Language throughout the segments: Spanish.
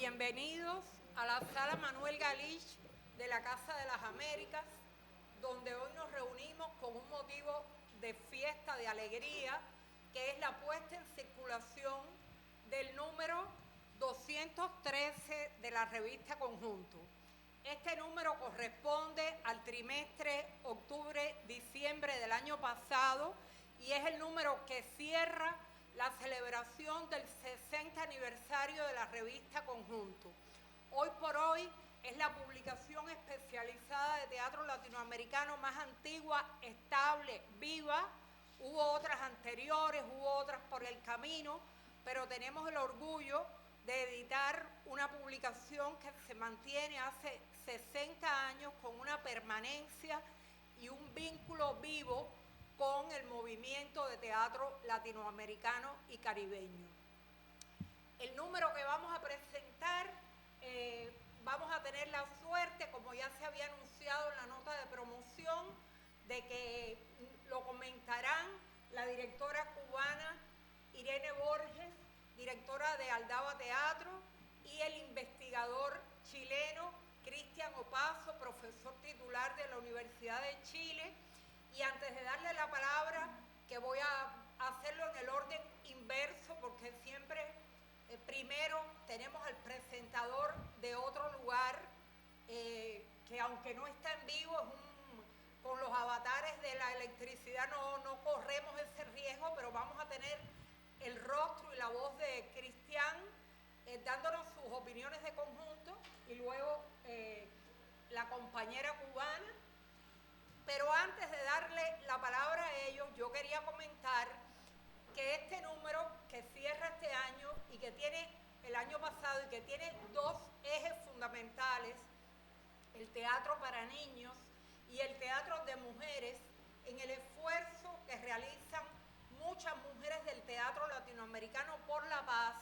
Bienvenidos a la Sala Manuel Galich de la Casa de las Américas, donde hoy nos reunimos con un motivo de fiesta, de alegría, que es la puesta en circulación del número 213 de la revista Conjunto. Este número corresponde al trimestre octubre-diciembre del año pasado y es el número que cierra la celebración del 60 aniversario de la revista Conjunto. Hoy por hoy es la publicación especializada de teatro latinoamericano más antigua, estable, viva. Hubo otras anteriores, hubo otras por el camino, pero tenemos el orgullo de editar una publicación que se mantiene hace 60 años con una permanencia y un vínculo vivo con el movimiento de teatro latinoamericano y caribeño. El número que vamos a presentar, vamos a tener la suerte, como ya se había anunciado en la nota de promoción, de que lo comentarán la directora cubana Irene Borges, directora de Aldaba Teatro, y el investigador chileno Cristian Opazo, profesor titular de la Universidad de Chile. Y antes de darle la palabra, que voy a hacerlo en el orden inverso, porque siempre primero tenemos al presentador de otro lugar, que aunque no está en vivo, con los avatares de la electricidad no corremos ese riesgo, pero vamos a tener el rostro y la voz de Cristian dándonos sus opiniones de Conjunto, y luego la compañera cubana. Pero antes de darle la palabra a ellos, yo quería comentar que este número que cierra este año y que tiene el año pasado y que tiene dos ejes fundamentales, el teatro para niños y el teatro de mujeres, en el esfuerzo que realizan muchas mujeres del teatro latinoamericano por la paz,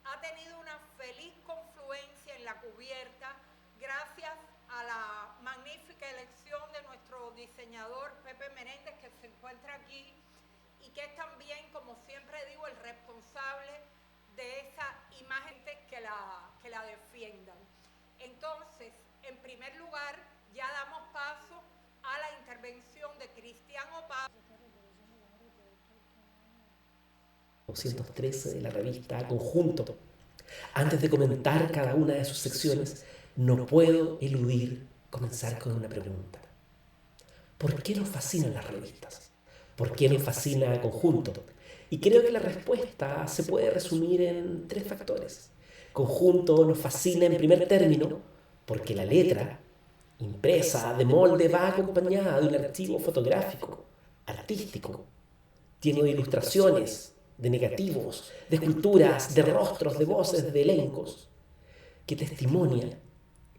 ha tenido una feliz confluencia en la cubierta gracias a la magnífica elección de nuestro diseñador Pepe Menéndez, que se encuentra aquí y que es también, como siempre digo, el responsable de esa imagen que la defiendan. Entonces, en primer lugar, ya damos paso a la intervención de Cristian Opazo. 213 de la revista Conjunto. Antes de comentar cada una de sus secciones, no puedo eludir comenzar con una pregunta. ¿Por qué nos fascinan las revistas? ¿Por qué nos fascina Conjunto? Y creo que la respuesta se puede resumir en tres factores. Conjunto nos fascina en primer término porque la letra, impresa de molde, va acompañada de un archivo fotográfico, artístico, lleno de ilustraciones, de negativos, de esculturas, de rostros, de voces, de elencos, que testimonia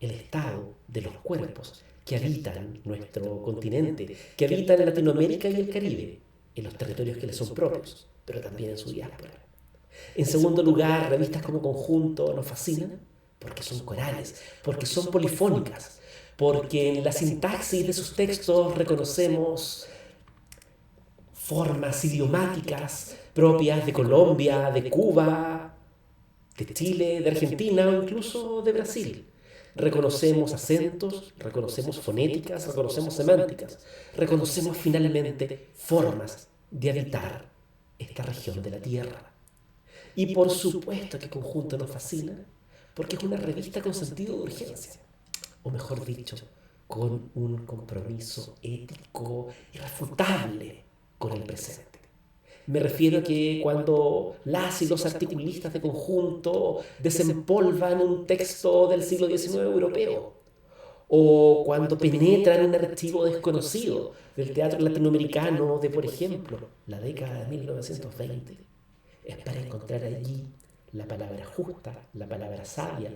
el estado de los cuerpos que habitan nuestro continente, que habitan en Latinoamérica y el Caribe, en los territorios que les son propios, pero también en su diáspora. En segundo lugar, revistas como Conjunto nos fascinan porque son corales, porque son polifónicas, porque en la sintaxis de sus textos reconocemos formas idiomáticas propias de Colombia, de Cuba, de Chile, de Argentina o incluso de Brasil. Reconocemos acentos, reconocemos fonéticas, reconocemos semánticas, reconocemos finalmente formas de habitar esta región de la Tierra. Y por supuesto que Conjunto nos fascina, porque es una revista con sentido de urgencia, o mejor dicho, con un compromiso ético irrefutable con el presente. Me refiero a que cuando las y los articulistas de Conjunto desempolvan un texto del siglo XIX europeo, o cuando penetran en un archivo desconocido del teatro latinoamericano de, por ejemplo, la década de 1920, es para encontrar allí la palabra justa, la palabra sabia,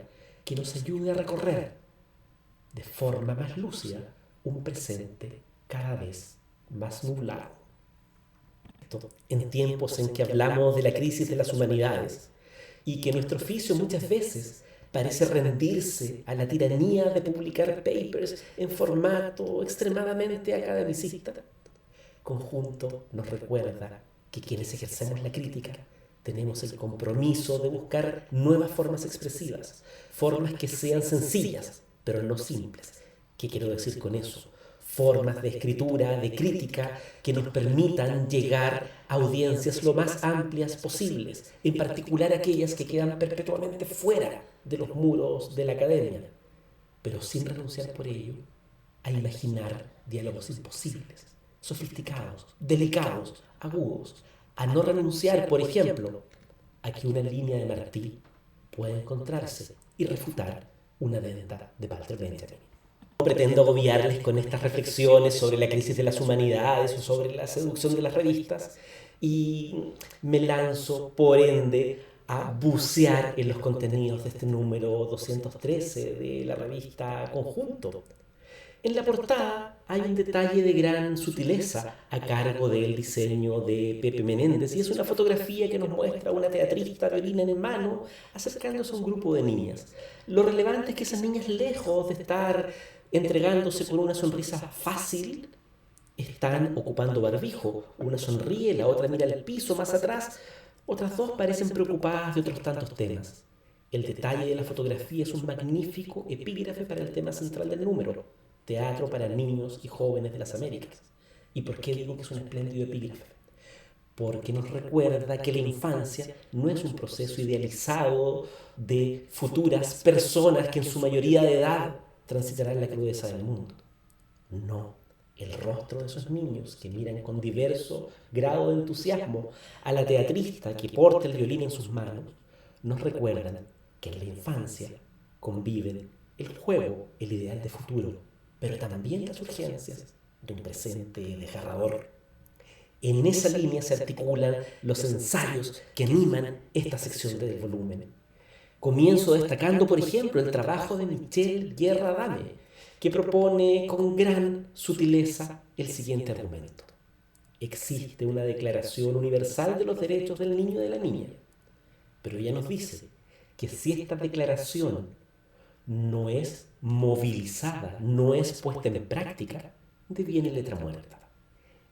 que nos ayude a recorrer de forma más lúcida un presente cada vez más nublado. En tiempos en que hablamos de la crisis de las humanidades y que nuestro oficio muchas veces parece rendirse a la tiranía de publicar papers en formato extremadamente academicista, Conjunto nos recuerda que quienes ejercemos la crítica tenemos el compromiso de buscar nuevas formas expresivas, formas que sean sencillas, pero no simples. ¿Qué quiero decir con eso? Formas de escritura, de crítica, que nos permitan llegar a audiencias lo más amplias posibles, en particular aquellas que quedan perpetuamente fuera de los muros de la academia, pero sin renunciar por ello a imaginar diálogos imposibles, sofisticados, delicados, agudos, a no renunciar, por ejemplo, a que una línea de Martí pueda encontrarse y refutar una venta de Walter Benjamin. No pretendo agobiarles con estas reflexiones sobre la crisis de las humanidades o sobre la seducción de las revistas, y me lanzo, por ende, a bucear en los contenidos de este número 213 de la revista Conjunto. En la portada hay un detalle de gran sutileza a cargo del diseño de Pepe Menéndez, y es una fotografía que nos muestra a una teatrista violín en mano acercándose a un grupo de niñas. Lo relevante es que esas niñas, lejos de estar entregándose con una sonrisa fácil, están ocupando barbijo. Una sonríe, la otra mira al piso más atrás, otras dos parecen preocupadas de otros tantos temas. El detalle de la fotografía es un magnífico epígrafe para el tema central del número: teatro para niños y jóvenes de las Américas. ¿Y por qué digo que es un espléndido epígrafe? Porque nos recuerda que la infancia no es un proceso idealizado de futuras personas que en su mayoría de edad transitarán la crudeza del mundo. No, el rostro de esos niños que miran con diverso grado de entusiasmo a la teatrista que porta el violín en sus manos, nos recuerdan que en la infancia conviven el juego, el ideal de futuro, pero también las urgencias de un presente desgarrador. En esa línea se articulan los ensayos que animan esta sección del volumen. Comienzo destacando, por ejemplo, el trabajo de Michel Guerra Adame, que propone con gran sutileza el siguiente argumento: existe una Declaración Universal de los Derechos del Niño y de la Niña, pero ella nos dice que si esta declaración no es movilizada, no es puesta en práctica, deviene letra muerta.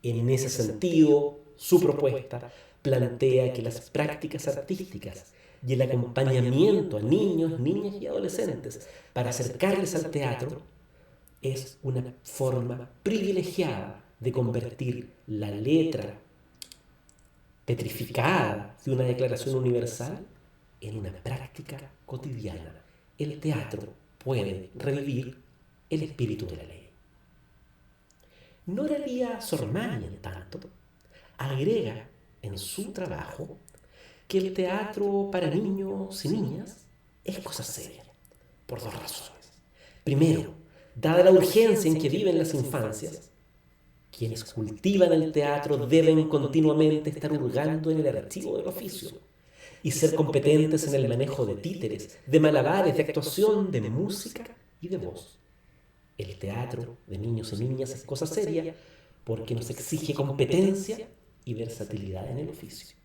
En ese sentido, su propuesta plantea que las prácticas artísticas y el acompañamiento a niños, niñas y adolescentes para acercarles al teatro es una forma privilegiada de convertir la letra petrificada de una Declaración Universal en una práctica cotidiana. El teatro puede revivir el espíritu de la ley. Nora Lía Sormani, en tanto, agrega en su trabajo que el teatro para niños y niñas es cosa seria, por dos razones. Primero, dada la urgencia en que viven las infancias, quienes cultivan el teatro deben continuamente estar hurgando en el archivo del oficio y ser competentes en el manejo de títeres, de malabares, de actuación, de música y de voz. El teatro de niños y niñas es cosa seria porque nos exige competencia y versatilidad en el oficio.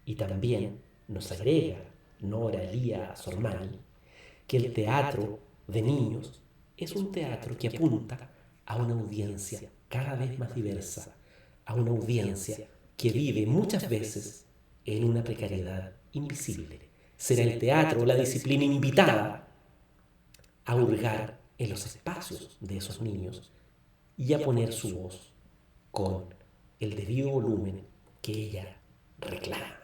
Y también nos agrega Nora Lía Sormani que el teatro de niños es un teatro que apunta a una audiencia cada vez más diversa, a una audiencia que vive muchas veces en una precariedad invisible. Será el teatro la disciplina invitada a hurgar en los espacios de esos niños y a poner su voz con el debido volumen que ella reclama.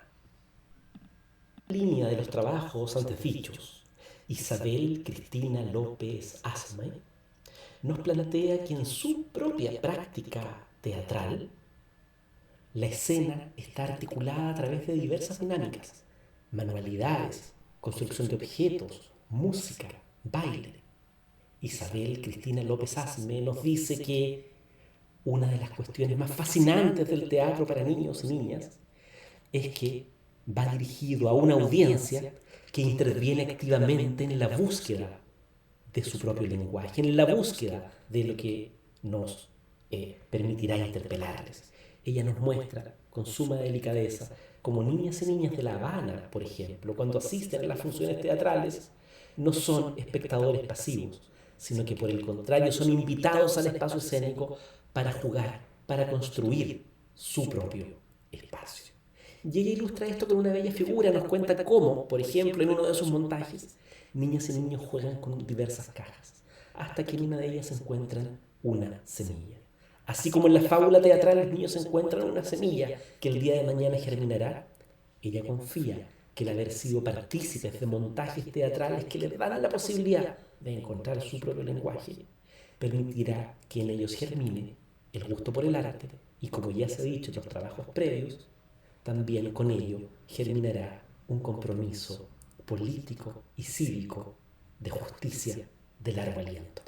Línea de los trabajos antes dichos, Isabel Cristina López Asme nos plantea que en su propia práctica teatral la escena está articulada a través de diversas dinámicas: manualidades, construcción de objetos, música, baile. Isabel Cristina López Asme nos dice que una de las cuestiones más fascinantes del teatro para niños y niñas es que va dirigido a una audiencia que interviene activamente en la búsqueda de su propio lenguaje, en la búsqueda de lo que nos permitirá interpelarles. Ella nos muestra con suma delicadeza como niñas y niñas de La Habana, por ejemplo, cuando asisten a las funciones teatrales, no son espectadores pasivos, sino que por el contrario son invitados al espacio escénico para jugar, para construir su propio espacio. Y ella ilustra esto con una bella figura, nos cuenta cómo, por ejemplo, en uno de sus montajes, niñas y niños juegan con diversas cajas, hasta que en una de ellas encuentran una semilla. Así como en la fábula teatral los niños encuentran una semilla que el día de mañana germinará, ella confía que el haber sido partícipes de montajes teatrales que les dan la posibilidad de encontrar su propio lenguaje, permitirá que en ellos germine el gusto por el arte y, como ya se ha dicho en los trabajos previos, también con ello germinará un compromiso político y cívico de justicia de largo aliento.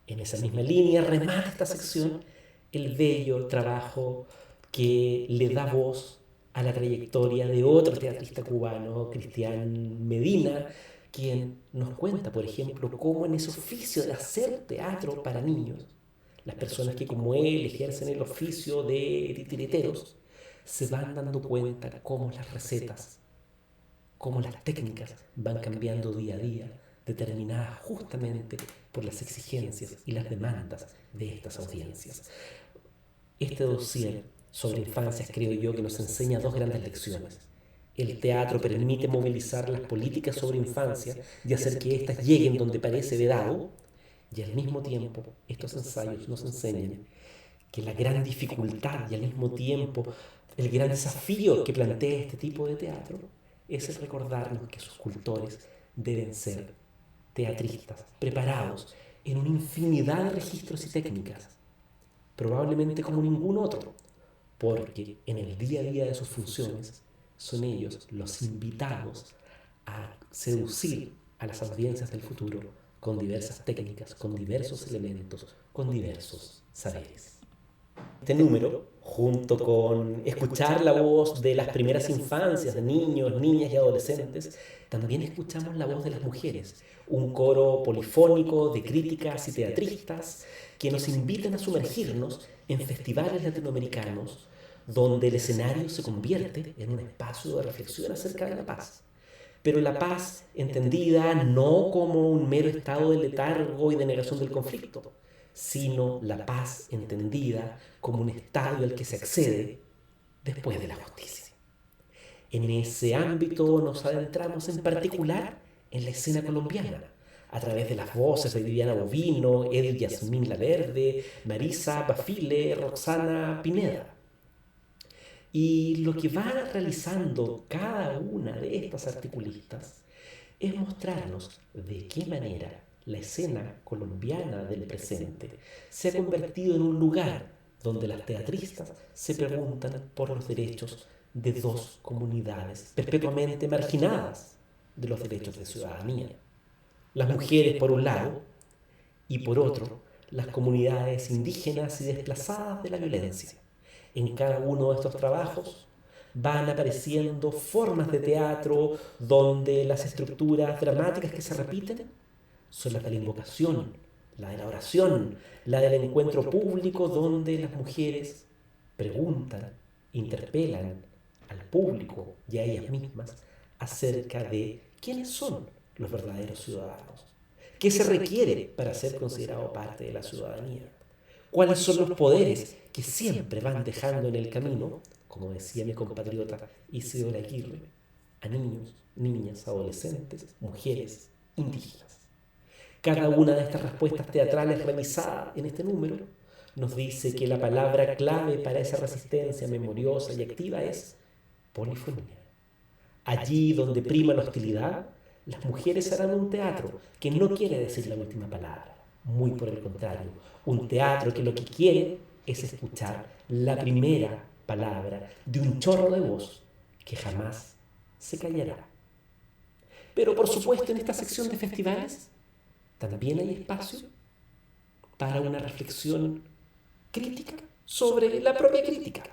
En esa misma línea remata esta sección el bello trabajo que le da voz a la trayectoria de otro teatrista cubano, Cristian Medina, quien nos cuenta, por ejemplo, cómo en ese oficio de hacer teatro para niños, las personas que como él ejercen el oficio de titiriteros, se van dando cuenta cómo las recetas, cómo las técnicas van cambiando día a día, determinadas justamente por las exigencias y las demandas de estas audiencias. Este dossier sobre infancias creo yo que nos enseña dos grandes lecciones. El teatro permite movilizar las políticas sobre infancia y hacer que éstas lleguen donde parece vedado, y al mismo tiempo estos ensayos nos enseñan que la gran dificultad y al mismo tiempo el gran desafío que plantea este tipo de teatro es el recordarnos que sus cultores deben ser teatristas preparados en una infinidad de registros y técnicas, probablemente como ningún otro, porque en el día a día de sus funciones son ellos los invitados a seducir a las audiencias del futuro con diversas técnicas, con diversos elementos, con diversos saberes. Este número, junto con escuchar la voz de las primeras infancias, de niños, niñas y adolescentes, también escuchamos la voz de las mujeres, un coro polifónico de críticas y teatristas que nos invitan a sumergirnos en festivales latinoamericanos donde el escenario se convierte en un espacio de reflexión acerca de la paz. Pero la paz entendida no como un mero estado de letargo y de negación del conflicto, sino la paz entendida como un estado al que se accede después de la justicia. En ese ámbito nos adentramos en particular en la escena colombiana, a través de las voces de Viviana Bovino, Edith Yasmín Laverde, Marisa Bafile, Roxana Pineda. Y lo que va realizando cada una de estas articulistas es mostrarnos de qué manera la escena colombiana del presente se ha convertido en un lugar donde las teatristas se preguntan por los derechos de dos comunidades perpetuamente marginadas de los derechos de ciudadanía. Las mujeres por un lado y por otro las comunidades indígenas y desplazadas de la violencia. En cada uno de estos trabajos van apareciendo formas de teatro donde las estructuras dramáticas que se repiten son las de la invocación, la de la oración, la del encuentro público donde las mujeres preguntan, interpelan al público y a ellas mismas acerca de quiénes son los verdaderos ciudadanos, qué se requiere para ser considerado parte de la ciudadanía, cuáles son los poderes que siempre van dejando en el camino, como decía mi compatriota Isidora Aguirre, a niños, niñas, adolescentes, mujeres, indígenas. Cada una de estas respuestas teatrales revisadas en este número nos dice que la palabra clave para esa resistencia memoriosa y activa es polifonía. Allí donde prima la hostilidad, las mujeres harán un teatro que no quiere decir la última palabra, muy por el contrario, un teatro que lo que quiere es escuchar la primera palabra de un chorro de voz que jamás se callará. Pero por supuesto en esta sección de festivales también hay espacio para una reflexión crítica sobre la propia crítica.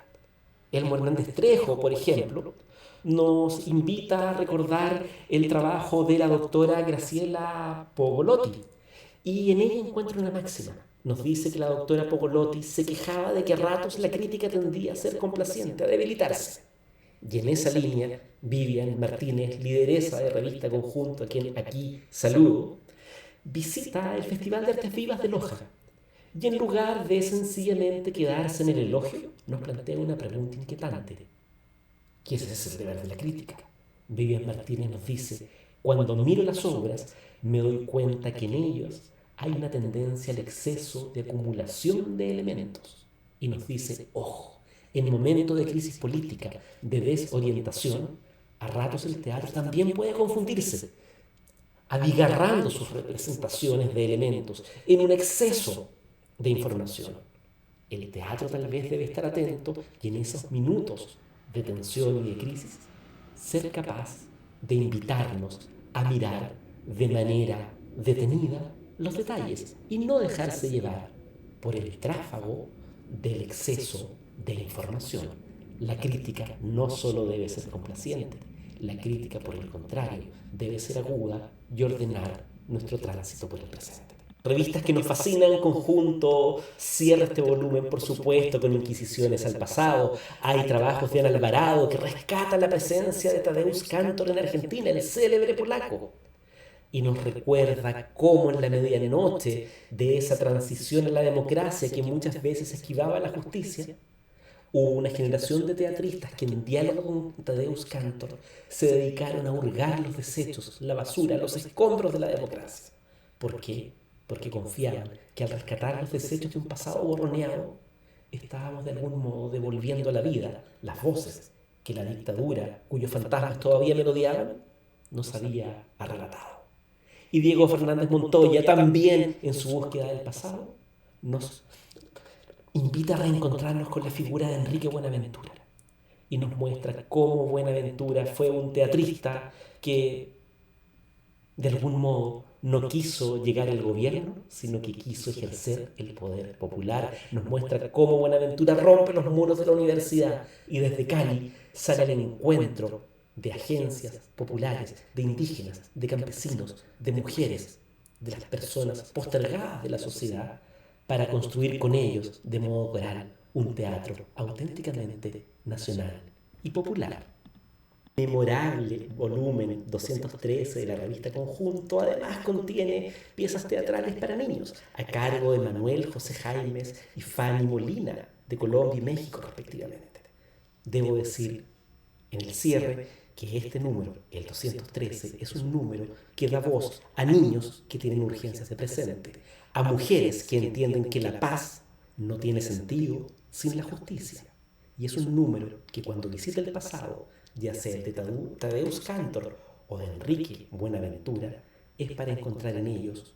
Elmo Hernández Trejo, por ejemplo, nos invita a recordar el trabajo de la doctora Graciela Pogolotti y en ella encuentra una máxima. Nos dice que la doctora Pogolotti se quejaba de que a ratos la crítica tendía a ser complaciente, a debilitarse. Y en esa línea, Vivian Martínez, lideresa de Revista Conjunto, a quien aquí saludo, visita el Festival de Artes Vivas de Loja. Y en lugar de sencillamente quedarse en el elogio, nos plantea una pregunta inquietante. que ese es el deber de la crítica. Vivian Martínez nos dice: cuando miro las obras, me doy cuenta que en ellas hay una tendencia al exceso de acumulación de elementos. Y nos dice: ojo, en momentos de crisis política, de desorientación, a ratos el teatro también puede confundirse, abigarrando sus representaciones de elementos en un exceso de información. El teatro tal vez debe estar atento y en esos minutos de tensión y de crisis ser capaz de invitarnos a mirar de manera detenida los detalles y no dejarse llevar por el tráfago del exceso de información. La crítica no solo debe ser complaciente, la crítica, por el contrario, debe ser aguda y ordenar nuestro tránsito por el presente. Revistas que nos fascinan, Conjunto cierra este volumen, por supuesto, con inquisiciones al pasado. Hay trabajos de Ana Alvarado que rescatan la presencia de Tadeusz Kantor en Argentina, el célebre polaco, y nos recuerda cómo en la medianoche de esa transición a la democracia que muchas veces esquivaba la justicia, hubo una generación de teatristas que en diálogo con Tadeusz Kantor se dedicaron a hurgar los desechos, la basura, los escombros de la democracia. ¿Por qué? Porque confiaban que al rescatar los desechos de un pasado borroneado, estábamos de algún modo devolviendo a la vida las voces que la dictadura, cuyos fantasmas todavía merodeaban, nos había arrebatado. Y Diego Fernández Montoya, también en su búsqueda del pasado, nos invita a reencontrarnos con la figura de Enrique Buenaventura y nos muestra cómo Buenaventura fue un teatrista que de algún modo no quiso llegar al gobierno, sino que quiso ejercer el poder popular. Nos muestra cómo Buenaventura rompe los muros de la universidad y desde Cali sale al encuentro de agencias populares, de indígenas, de campesinos, de mujeres, de las personas postergadas de la sociedad, para construir con ellos, de modo coral, un teatro auténticamente nacional y popular. Memorable volumen 213 de la revista Conjunto además contiene piezas teatrales para niños, a cargo de Manuel José Jaimes y Fanny Molina, de Colombia y México respectivamente. Debo decir en el cierre que este número, el 213, es un número que da voz a niños que tienen urgencias de presente, a mujeres que entienden que la paz no tiene sentido sin la justicia. Y es un número que cuando visita el pasado, ya sea el de Tadeusz Kantor o de Enrique Buenaventura, es para encontrar en ellos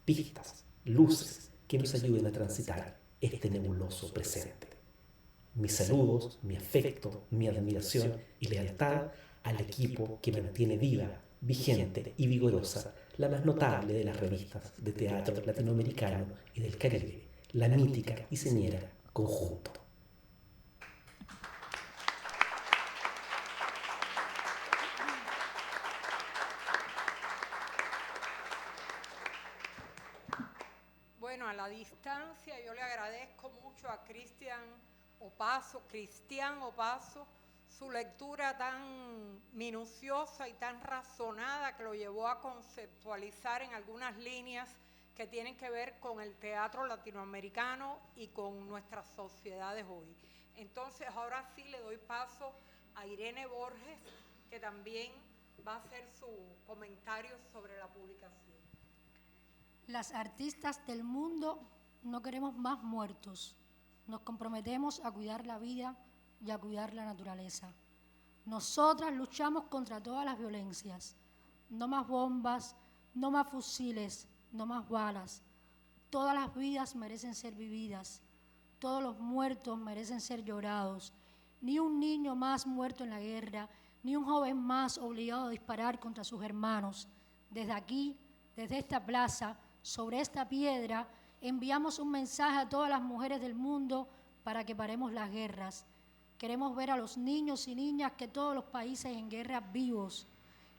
pistas, luces que nos ayuden a transitar este nebuloso presente. Mis saludos, mi afecto, mi admiración y lealtad al equipo que mantiene viva, vigente y vigorosa la más notable de las revistas de teatro latinoamericano y del Caribe, la mítica y señera Conjunto. Bueno, a la distancia yo le agradezco mucho a Cristian Opazo, su lectura tan minuciosa y tan razonada que lo llevó a conceptualizar en algunas líneas que tienen que ver con el teatro latinoamericano y con nuestras sociedades hoy. Entonces, ahora sí le doy paso a Irene Borges, que también va a hacer su comentario sobre la publicación. Las artistas del mundo no queremos más muertos. Nos comprometemos a cuidar la vida y a cuidar la naturaleza. Nosotras luchamos contra todas las violencias. No más bombas, no más fusiles, no más balas. Todas las vidas merecen ser vividas. Todos los muertos merecen ser llorados. Ni un niño más muerto en la guerra, ni un joven más obligado a disparar contra sus hermanos. Desde aquí, desde esta plaza, sobre esta piedra, enviamos un mensaje a todas las mujeres del mundo para que paremos las guerras. Queremos ver a los niños y niñas que todos los países en guerra vivos,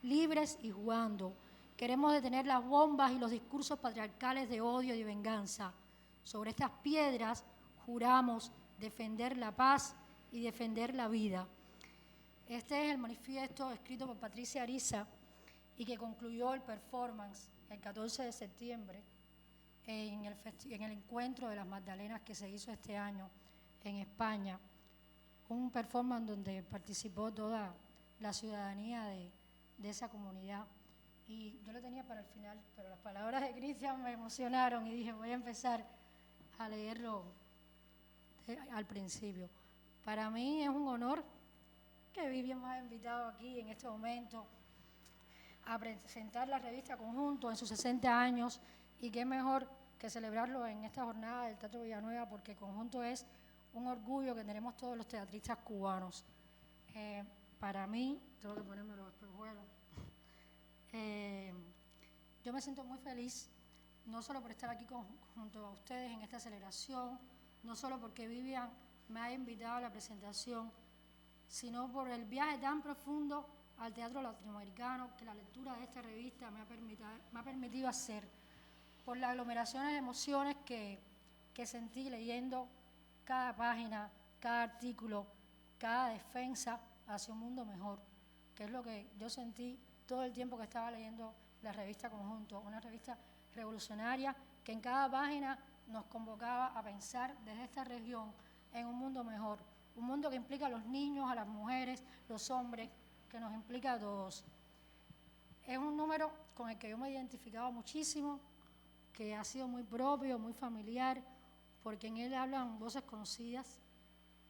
libres y jugando. Queremos detener las bombas y los discursos patriarcales de odio y de venganza. Sobre estas piedras juramos defender la paz y defender la vida. Este es el manifiesto escrito por Patricia Ariza y que concluyó el performance el 14 de septiembre en el encuentro de las Magdalenas que se hizo este año en España. un performance donde participó toda la ciudadanía de esa comunidad. Y yo lo tenía para el final, pero las palabras de Cristian me emocionaron y dije, voy a empezar a leerlo al principio. Para mí es un honor que Vivian me haya invitado aquí en este momento a presentar la revista Conjunto en sus 60 años, y qué mejor que celebrarlo en esta jornada del Teatro Villanueva, porque Conjunto es un orgullo que tenemos todos los teatristas cubanos. Para mí, tengo que ponerme los espejuelos, yo me siento muy feliz, no solo por estar aquí junto a ustedes en esta celebración, no solo porque Vivian me haya invitado a la presentación, sino por el viaje tan profundo al teatro latinoamericano que la lectura de esta revista me ha permitido hacer, por las aglomeraciones de emociones que sentí leyendo cada página, cada artículo, cada defensa hacia un mundo mejor, que es lo que yo sentí todo el tiempo que estaba leyendo la revista Conjunto, una revista revolucionaria que en cada página nos convocaba a pensar desde esta región en un mundo mejor, un mundo que implica a los niños, a las mujeres, los hombres, que nos implica a todos. Es un número con el que yo me he identificado muchísimo, que ha sido muy propio, muy familiar, porque en él hablan voces conocidas,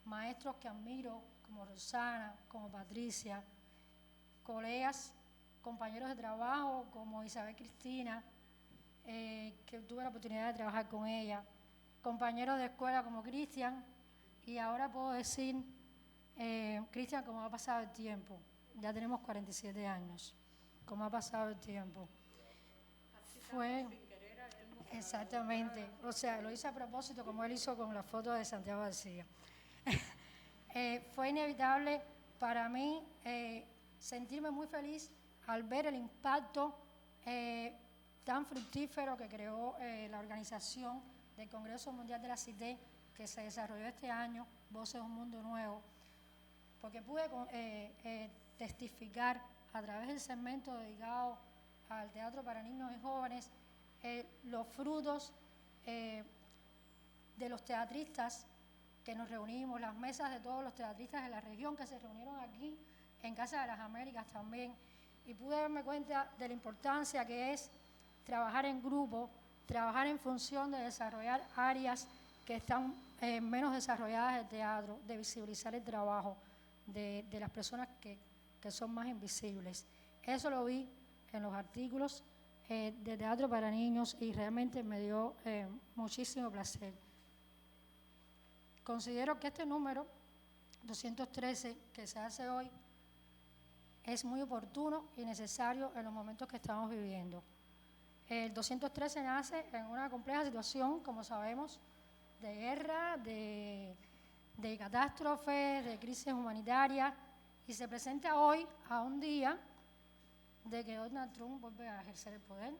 maestros que admiro, como Rosana, como Patricia, colegas, compañeros de trabajo como Isabel Cristina, que tuve la oportunidad de trabajar con ella, compañeros de escuela como Cristian, y ahora puedo decir, Cristian, cómo ha pasado el tiempo. Ya tenemos 47 años, cómo ha pasado el tiempo. Fue, exactamente, o sea, lo hice a propósito como él hizo con la foto de Santiago García. Fue inevitable para mí sentirme muy feliz al ver el impacto tan fructífero que creó la organización del Congreso Mundial de la CITES, que se desarrolló este año, Voces de un Mundo Nuevo, porque pude testificar a través del segmento dedicado al teatro para niños y jóvenes los frutos de los teatristas que nos reunimos, las mesas de todos los teatristas de la región que se reunieron aquí en Casa de las Américas también, y pude darme cuenta de la importancia que es trabajar en grupo, trabajar en función de desarrollar áreas que están menos desarrolladas del teatro, de visibilizar el trabajo de las personas que son más invisibles. Eso lo vi en los artículos de teatro para niños y realmente me dio muchísimo placer. Considero que este número 213 que se hace hoy es muy oportuno y necesario en los momentos que estamos viviendo. El 213 nace en una compleja situación, como sabemos, de guerra, de catástrofes, de crisis humanitarias, y se presenta hoy a un día de que Donald Trump vuelve a ejercer el poder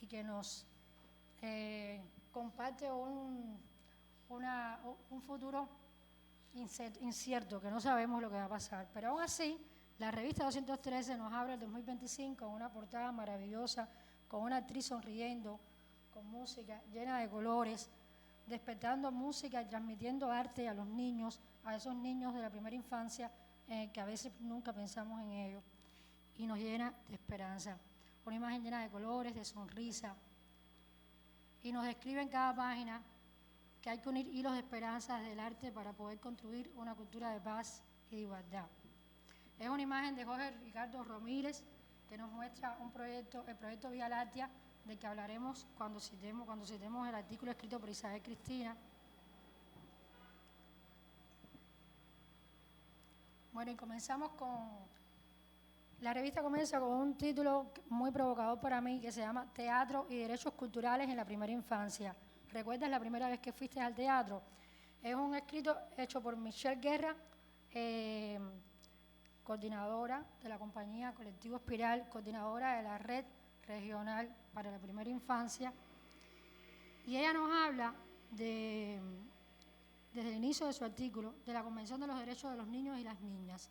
y que nos comparte un futuro incierto, que no sabemos lo que va a pasar. Pero aún así, la revista 213 nos abre el 2025 con una portada maravillosa, con una actriz sonriendo, con música llena de colores, despertando música y transmitiendo arte a los niños, a esos niños de la primera infancia que a veces nunca pensamos en ellos, y nos llena de esperanza. Una imagen llena de colores, de sonrisa, y nos describe en cada página que hay que unir hilos de esperanza desde el arte para poder construir una cultura de paz y de igualdad. Es una imagen de Jorge Ricardo Ramírez que nos muestra el proyecto Vía Láctea, del que hablaremos cuando citemos el artículo escrito por Isabel Cristina. Bueno, y la revista comienza con un título muy provocador para mí que se llama Teatro y Derechos Culturales en la Primera Infancia. ¿Recuerdas la primera vez que fuiste al teatro? Es un escrito hecho por Michelle Guerra, coordinadora de la compañía Colectivo Espiral, coordinadora de la Red Regional para la Primera Infancia, y ella nos habla desde el inicio de su artículo, de la Convención de los Derechos de los Niños y las Niñas,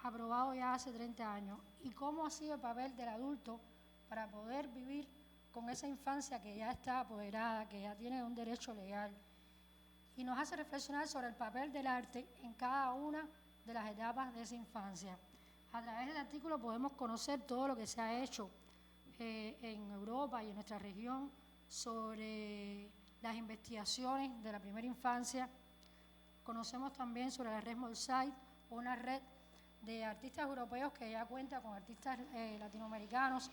aprobado ya hace 30 años, y cómo ha sido el papel del adulto para poder vivir con esa infancia que ya está apoderada, que ya tiene un derecho legal, y nos hace reflexionar sobre el papel del arte en cada una de las etapas de esa infancia. A través del artículo podemos conocer todo lo que se ha hecho en Europa y en nuestra región sobre las investigaciones de la primera infancia. Conocemos también sobre la red Mosaic, una red de artistas europeos que ya cuenta con artistas latinoamericanos,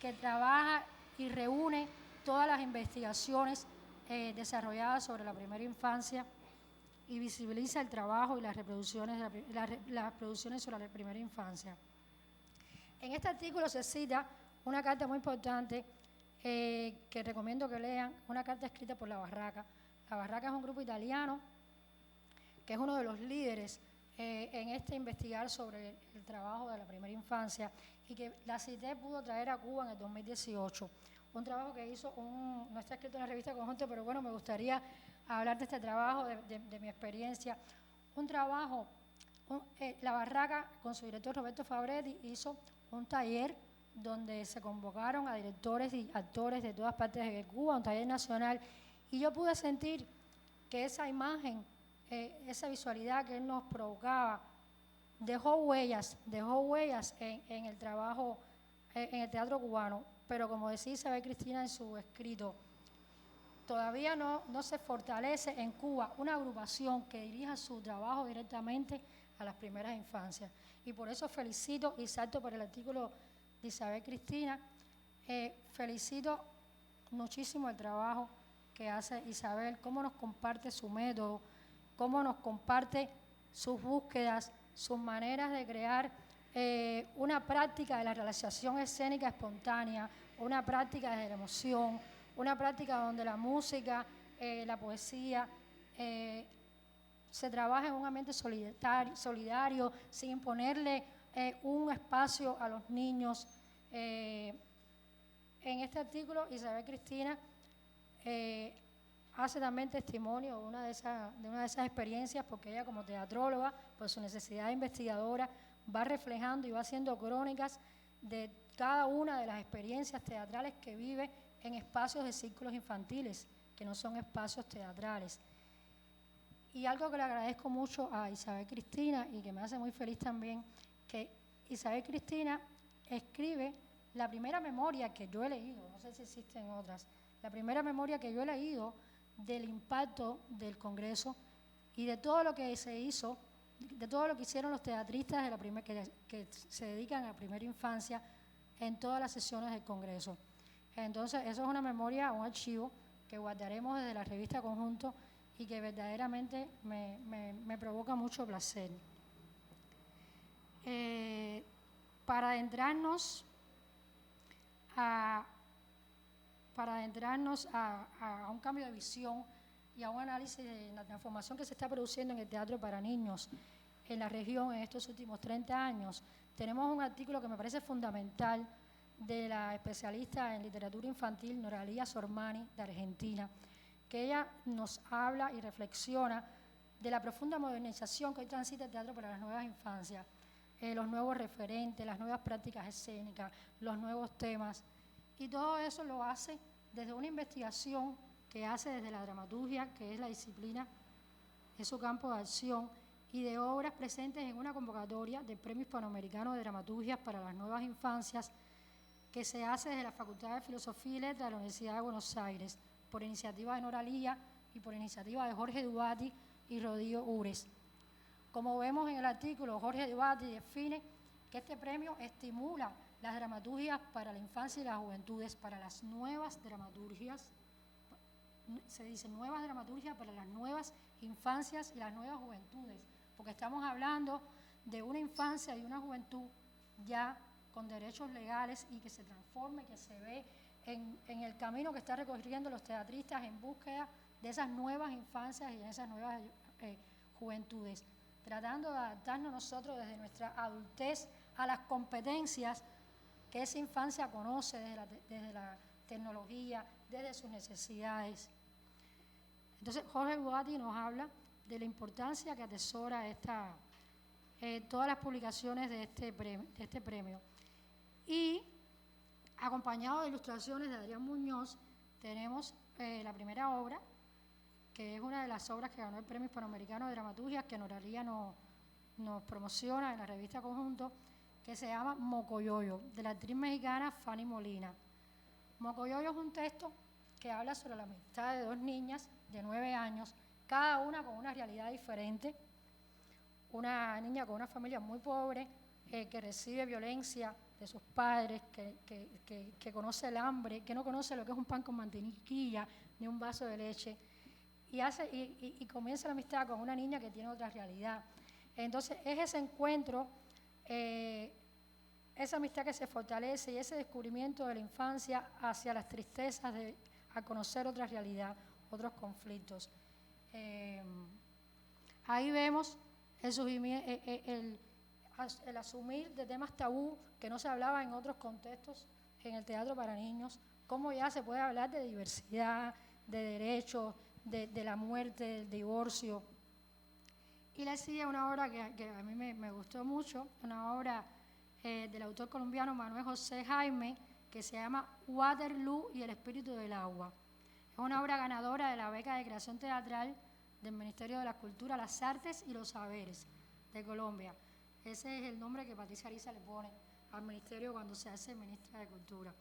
que trabaja y reúne todas las investigaciones desarrolladas sobre la primera infancia y visibiliza el trabajo y las reproducciones, las producciones sobre la primera infancia. En este artículo se cita una carta muy importante que recomiendo que lean, una carta escrita por La Barraca. La Barraca es un grupo italiano que es uno de los líderes en investigar sobre el trabajo de la primera infancia y que la CITES pudo traer a Cuba en el 2018. Un trabajo que hizo, no está escrito en la revista Conjunto, pero bueno, me gustaría hablar de este trabajo, de mi experiencia. Un trabajo, La Barraca, con su director Roberto Fabretti, hizo un taller donde se convocaron a directores y actores de todas partes de Cuba, un taller nacional, y yo pude sentir que esa imagen, esa visualidad que él nos provocaba, dejó huellas en el trabajo, en el teatro cubano. Pero como decía Isabel Cristina en su escrito, todavía no se fortalece en Cuba una agrupación que dirija su trabajo directamente a las primeras infancias. Y por eso felicito y salto por el artículo de Isabel Cristina, felicito muchísimo el trabajo que hace Isabel, cómo nos comparte su método, cómo nos comparte sus búsquedas, sus maneras de crear una práctica de la realización escénica espontánea, una práctica de la emoción, una práctica donde la música, la poesía, se trabaja en un ambiente solidario sin imponerle un espacio a los niños. En este artículo, Isabel Cristina hace también testimonio de una de esas experiencias, porque ella, como teatróloga, por su necesidad investigadora, va reflejando y va haciendo crónicas de cada una de las experiencias teatrales que vive en espacios de círculos infantiles, que no son espacios teatrales. Y algo que le agradezco mucho a Isabel Cristina y que me hace muy feliz también, que Isabel Cristina escribe la primera memoria que yo he leído, no sé si existen otras, la primera memoria que yo he leído del impacto del Congreso y de todo lo que se hizo, de todo lo que hicieron los teatristas de la que se dedican a la primera infancia en todas las sesiones del Congreso. Entonces, eso es una memoria, un archivo que guardaremos desde la revista Conjunto y que verdaderamente me provoca mucho placer. Para adentrarnos a un cambio de visión y a un análisis de la transformación que se está produciendo en el teatro para niños en la región en estos últimos 30 años, tenemos un artículo que me parece fundamental de la especialista en literatura infantil Noralía Sormani, de Argentina, que ella nos habla y reflexiona de la profunda modernización que hoy transita el teatro para las nuevas infancias, los nuevos referentes, las nuevas prácticas escénicas, los nuevos temas, y todo eso lo hace desde una investigación que hace desde la dramaturgia, que es la disciplina, es su campo de acción, y de obras presentes en una convocatoria del Premio Hispanoamericano de Dramaturgia para las Nuevas Infancias, que se hace desde la Facultad de Filosofía y Letras de la Universidad de Buenos Aires, por iniciativa de Noralía y por iniciativa de Jorge Dubati y Rodrigo Ures. Como vemos en el artículo, Jorge Dubati define que este premio estimula las dramaturgias para la infancia y las juventudes, para las nuevas dramaturgias, se dice nuevas dramaturgias para las nuevas infancias y las nuevas juventudes, porque estamos hablando de una infancia y una juventud ya con derechos legales y que se transforme, que se ve en el camino que están recorriendo los teatristas en búsqueda de esas nuevas infancias y de esas nuevas juventudes, tratando de adaptarnos nosotros desde nuestra adultez a las competencias que esa infancia conoce desde la tecnología, desde sus necesidades. Entonces, Jorge Dubati nos habla de la importancia que atesora todas las publicaciones de este premio. Y, acompañado de ilustraciones de Adrián Muñoz, tenemos la primera obra, que es una de las obras que ganó el Premio Hispanoamericano de Dramaturgia, que Noraría nos promociona en la revista Conjunto, que se llama Mocoyoyo, de la actriz mexicana Fanny Molina. Mocoyoyo es un texto que habla sobre la amistad de dos niñas de 9 años, cada una con una realidad diferente. Una niña con una familia muy pobre, que recibe violencia de sus padres, que conoce el hambre, que no conoce lo que es un pan con mantequilla ni un vaso de leche, y comienza la amistad con una niña que tiene otra realidad. Entonces es ese encuentro, esa amistad que se fortalece y ese descubrimiento de la infancia hacia las tristezas de a conocer otra realidad, otros conflictos. Ahí vemos el asumir de temas tabú que no se hablaba en otros contextos en el teatro para niños, cómo ya se puede hablar de diversidad, de derechos, de la muerte, del divorcio. Y le sigue una obra que a mí me gustó mucho, una obra del autor colombiano Manuel José Jaime, que se llama Waterloo y el espíritu del agua. Es una obra ganadora de la beca de creación teatral del Ministerio de la Cultura, las Artes y los Saberes de Colombia. Ese es el nombre que Patricia Ariza le pone al ministerio cuando se hace ministra de Cultura,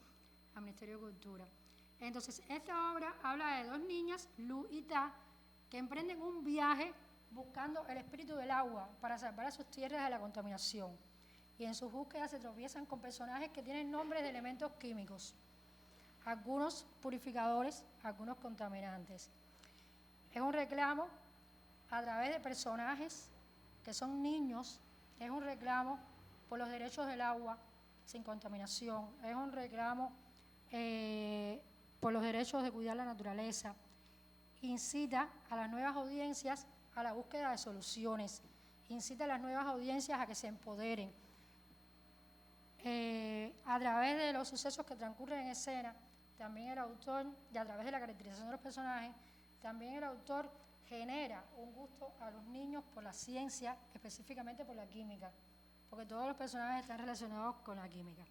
al Ministerio de Cultura. Entonces, esta obra habla de dos niñas, Lu y Ta, que emprenden un viaje buscando el espíritu del agua para salvar a sus tierras de la contaminación. Y en sus búsquedas se tropiezan con personajes que tienen nombres de elementos químicos, algunos purificadores, algunos contaminantes. Es un reclamo a través de personajes que son niños, es un reclamo por los derechos del agua sin contaminación, es un reclamo por los derechos de cuidar la naturaleza. Incita a las nuevas audiencias a la búsqueda de soluciones, incita a las nuevas audiencias a que se empoderen. A través de los sucesos que transcurren en escena, también el autor, y a través de la caracterización de los personajes, también el autor genera un gusto a los niños por la ciencia, específicamente por la química, porque todos los personajes están relacionados con la química.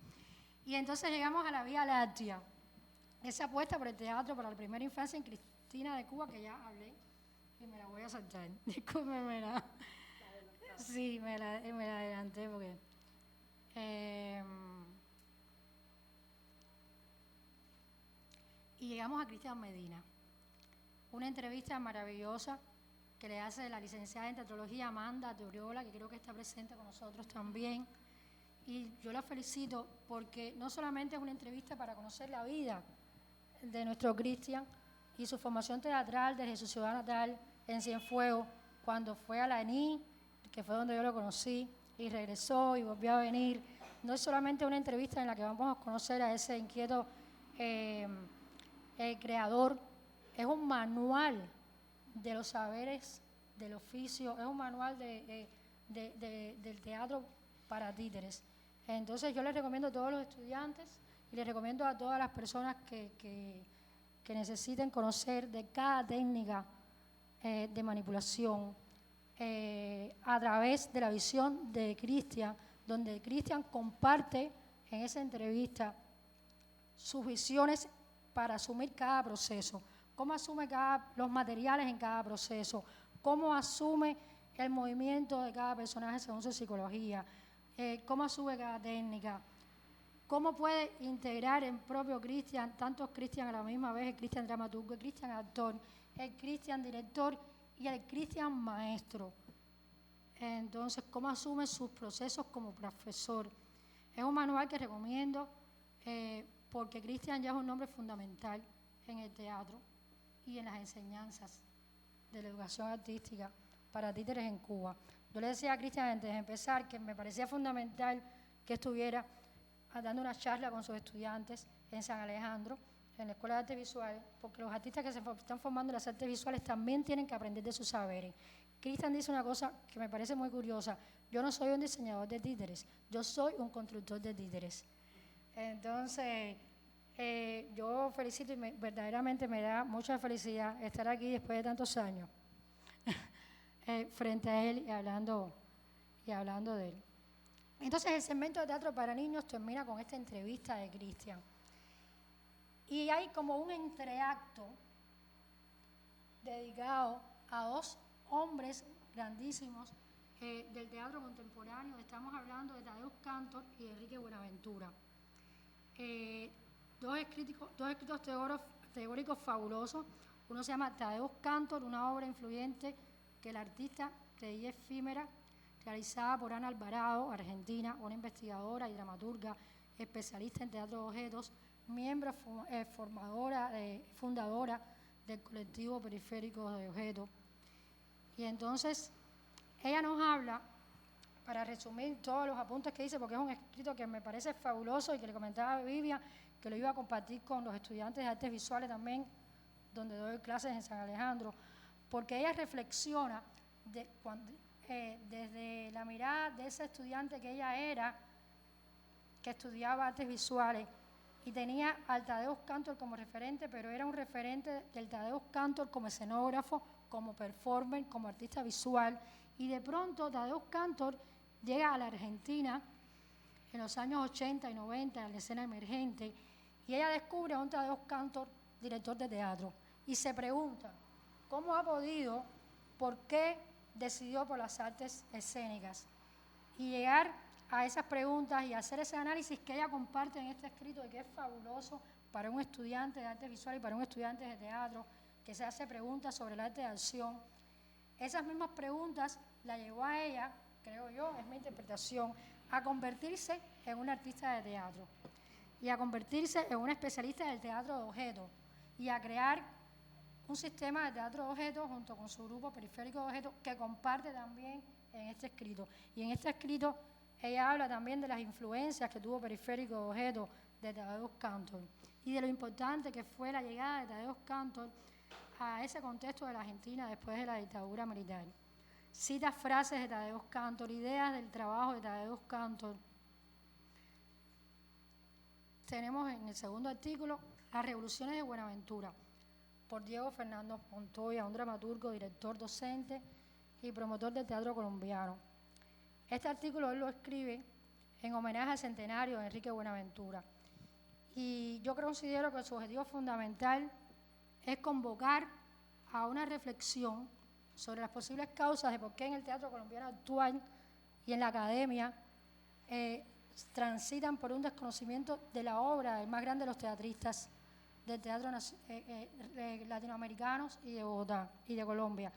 Y entonces llegamos a la Vía Láctea, esa apuesta por el teatro para la primera infancia en Cristina de Cuba, que ya hablé y me la voy a saltar. Discúlpemela. Sí, me la adelanté porque... y llegamos a Cristian Medina, una entrevista maravillosa que le hace la licenciada en teatrología Amanda Toriola, que creo que está presente con nosotros también, y yo la felicito porque no solamente es una entrevista para conocer la vida de nuestro Cristian y su formación teatral desde su ciudad natal en Cienfuegos, cuando fue a la ENI, que fue donde yo lo conocí, y regresó y volvió a venir. No es solamente una entrevista en la que vamos a conocer a ese inquieto creador, es un manual de los saberes del oficio, es un manual del teatro para títeres. Entonces yo les recomiendo a todos los estudiantes y les recomiendo a todas las personas que necesiten conocer de cada técnica de manipulación a través de la visión de Cristian, donde Cristian comparte en esa entrevista sus visiones para asumir cada proceso, cómo asume los materiales en cada proceso, cómo asume el movimiento de cada personaje según su psicología, cómo asume cada técnica, cómo puede integrar en propio Cristian, tantos Cristian a la misma vez, el Cristian dramaturgo, el Cristian actor, el Cristian director y el Cristian maestro. Entonces, cómo asume sus procesos como profesor. Es un manual que recomiendo porque Cristian ya es un nombre fundamental en el teatro y en las enseñanzas de la educación artística para títeres en Cuba. Yo le decía a Cristian antes de empezar que me parecía fundamental que estuviera dando una charla con sus estudiantes en San Alejandro, en la Escuela de Arte Visual, porque los artistas que se están formando en las artes visuales también tienen que aprender de sus saberes. Cristian dice una cosa que me parece muy curiosa: yo no soy un diseñador de títeres, yo soy un constructor de títeres. Entonces, yo felicito y verdaderamente me da mucha felicidad estar aquí después de tantos años frente a él y hablando de él. Entonces, el segmento de teatro para niños termina con esta entrevista de Cristian. Y hay como un entreacto dedicado a dos hombres grandísimos del teatro contemporáneo. Estamos hablando de Tadeusz Kantor y de Enrique Buenaventura. Dos escritos teóricos fabulosos. Uno se llama Tadeusz Kantor, una obra influyente que el artista creía efímera, realizada por Ana Alvarado, argentina, una investigadora y dramaturga especialista en teatro de objetos, miembro fundadora del colectivo Periférico de Objetos. Y entonces ella nos habla, para resumir todos los apuntes que dice, porque es un escrito que me parece fabuloso y que le comentaba a Vivian, que lo iba a compartir con los estudiantes de artes visuales también, donde doy clases en San Alejandro, porque ella reflexiona desde la mirada de ese estudiante que ella era, que estudiaba artes visuales, y tenía al Tadeusz Kantor como referente, pero era un referente del Tadeusz Kantor como escenógrafo, como performer, como artista visual, y de pronto Tadeusz Kantor llega a la Argentina en los años 80 y 90, en la escena emergente, y ella descubre a un Tadeusz Kantor, director de teatro, y se pregunta, ¿cómo ha podido, por qué decidió por las artes escénicas? Y llegar a esas preguntas y hacer ese análisis que ella comparte en este escrito y que es fabuloso para un estudiante de artes visuales y para un estudiante de teatro que se hace preguntas sobre el arte de acción. Esas mismas preguntas la llevó a ella, creo yo, es mi interpretación, a convertirse en una artista de teatro y a convertirse en una especialista del teatro de objetos y a crear un sistema de teatro de objetos junto con su grupo Periférico de Objetos que comparte también en este escrito. Y en este escrito ella habla también de las influencias que tuvo Periférico de Objetos de Tadeusz Kantor y de lo importante que fue la llegada de Tadeusz Kantor a ese contexto de la Argentina después de la dictadura militar. Cita frases de Tadeusz Kantor, ideas del trabajo de Tadeusz Kantor. Tenemos en el segundo artículo Las revoluciones de Buenaventura, por Diego Fernando Montoya, un dramaturgo, director, docente y promotor del teatro colombiano. Este artículo él lo escribe en homenaje al centenario de Enrique Buenaventura. Y yo considero que su objetivo fundamental es convocar a una reflexión sobre las posibles causas de por qué en el teatro colombiano actual y en la academia transitan por un desconocimiento de la obra del más grande de los teatristas del teatro latinoamericanos y de Bogotá y de Colombia.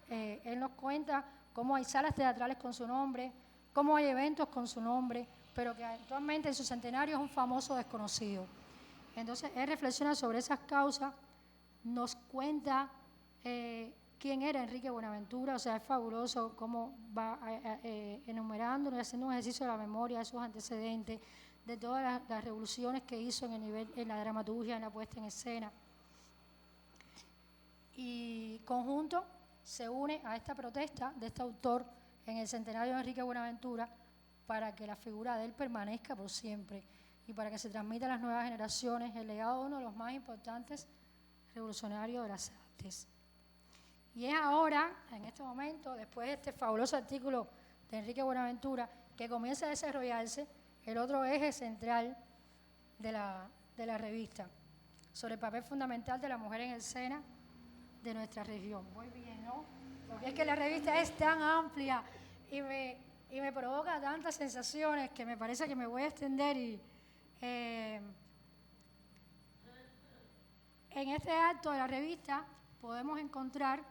Él nos cuenta cómo hay salas teatrales con su nombre, cómo hay eventos con su nombre, pero que actualmente en su centenario es un famoso desconocido. Entonces, él reflexiona sobre esas causas, nos cuenta quién era Enrique Buenaventura, o sea, es fabuloso cómo va enumerando y haciendo un ejercicio de la memoria de sus antecedentes, de todas las revoluciones que hizo en la dramaturgia, en la puesta en escena. Y conjunto se une a esta protesta de este autor en el centenario de Enrique Buenaventura para que la figura de él permanezca por siempre y para que se transmita a las nuevas generaciones el legado de uno de los más importantes revolucionarios de las artes. Y es ahora, en este momento, después de este fabuloso artículo de Enrique Buenaventura, que comienza a desarrollarse el otro eje central de la revista, sobre el papel fundamental de la mujer en escena de nuestra región. Muy bien, ¿no? Porque es que la revista es tan amplia y me provoca tantas sensaciones que me parece que me voy a extender y en este acto de la revista podemos encontrar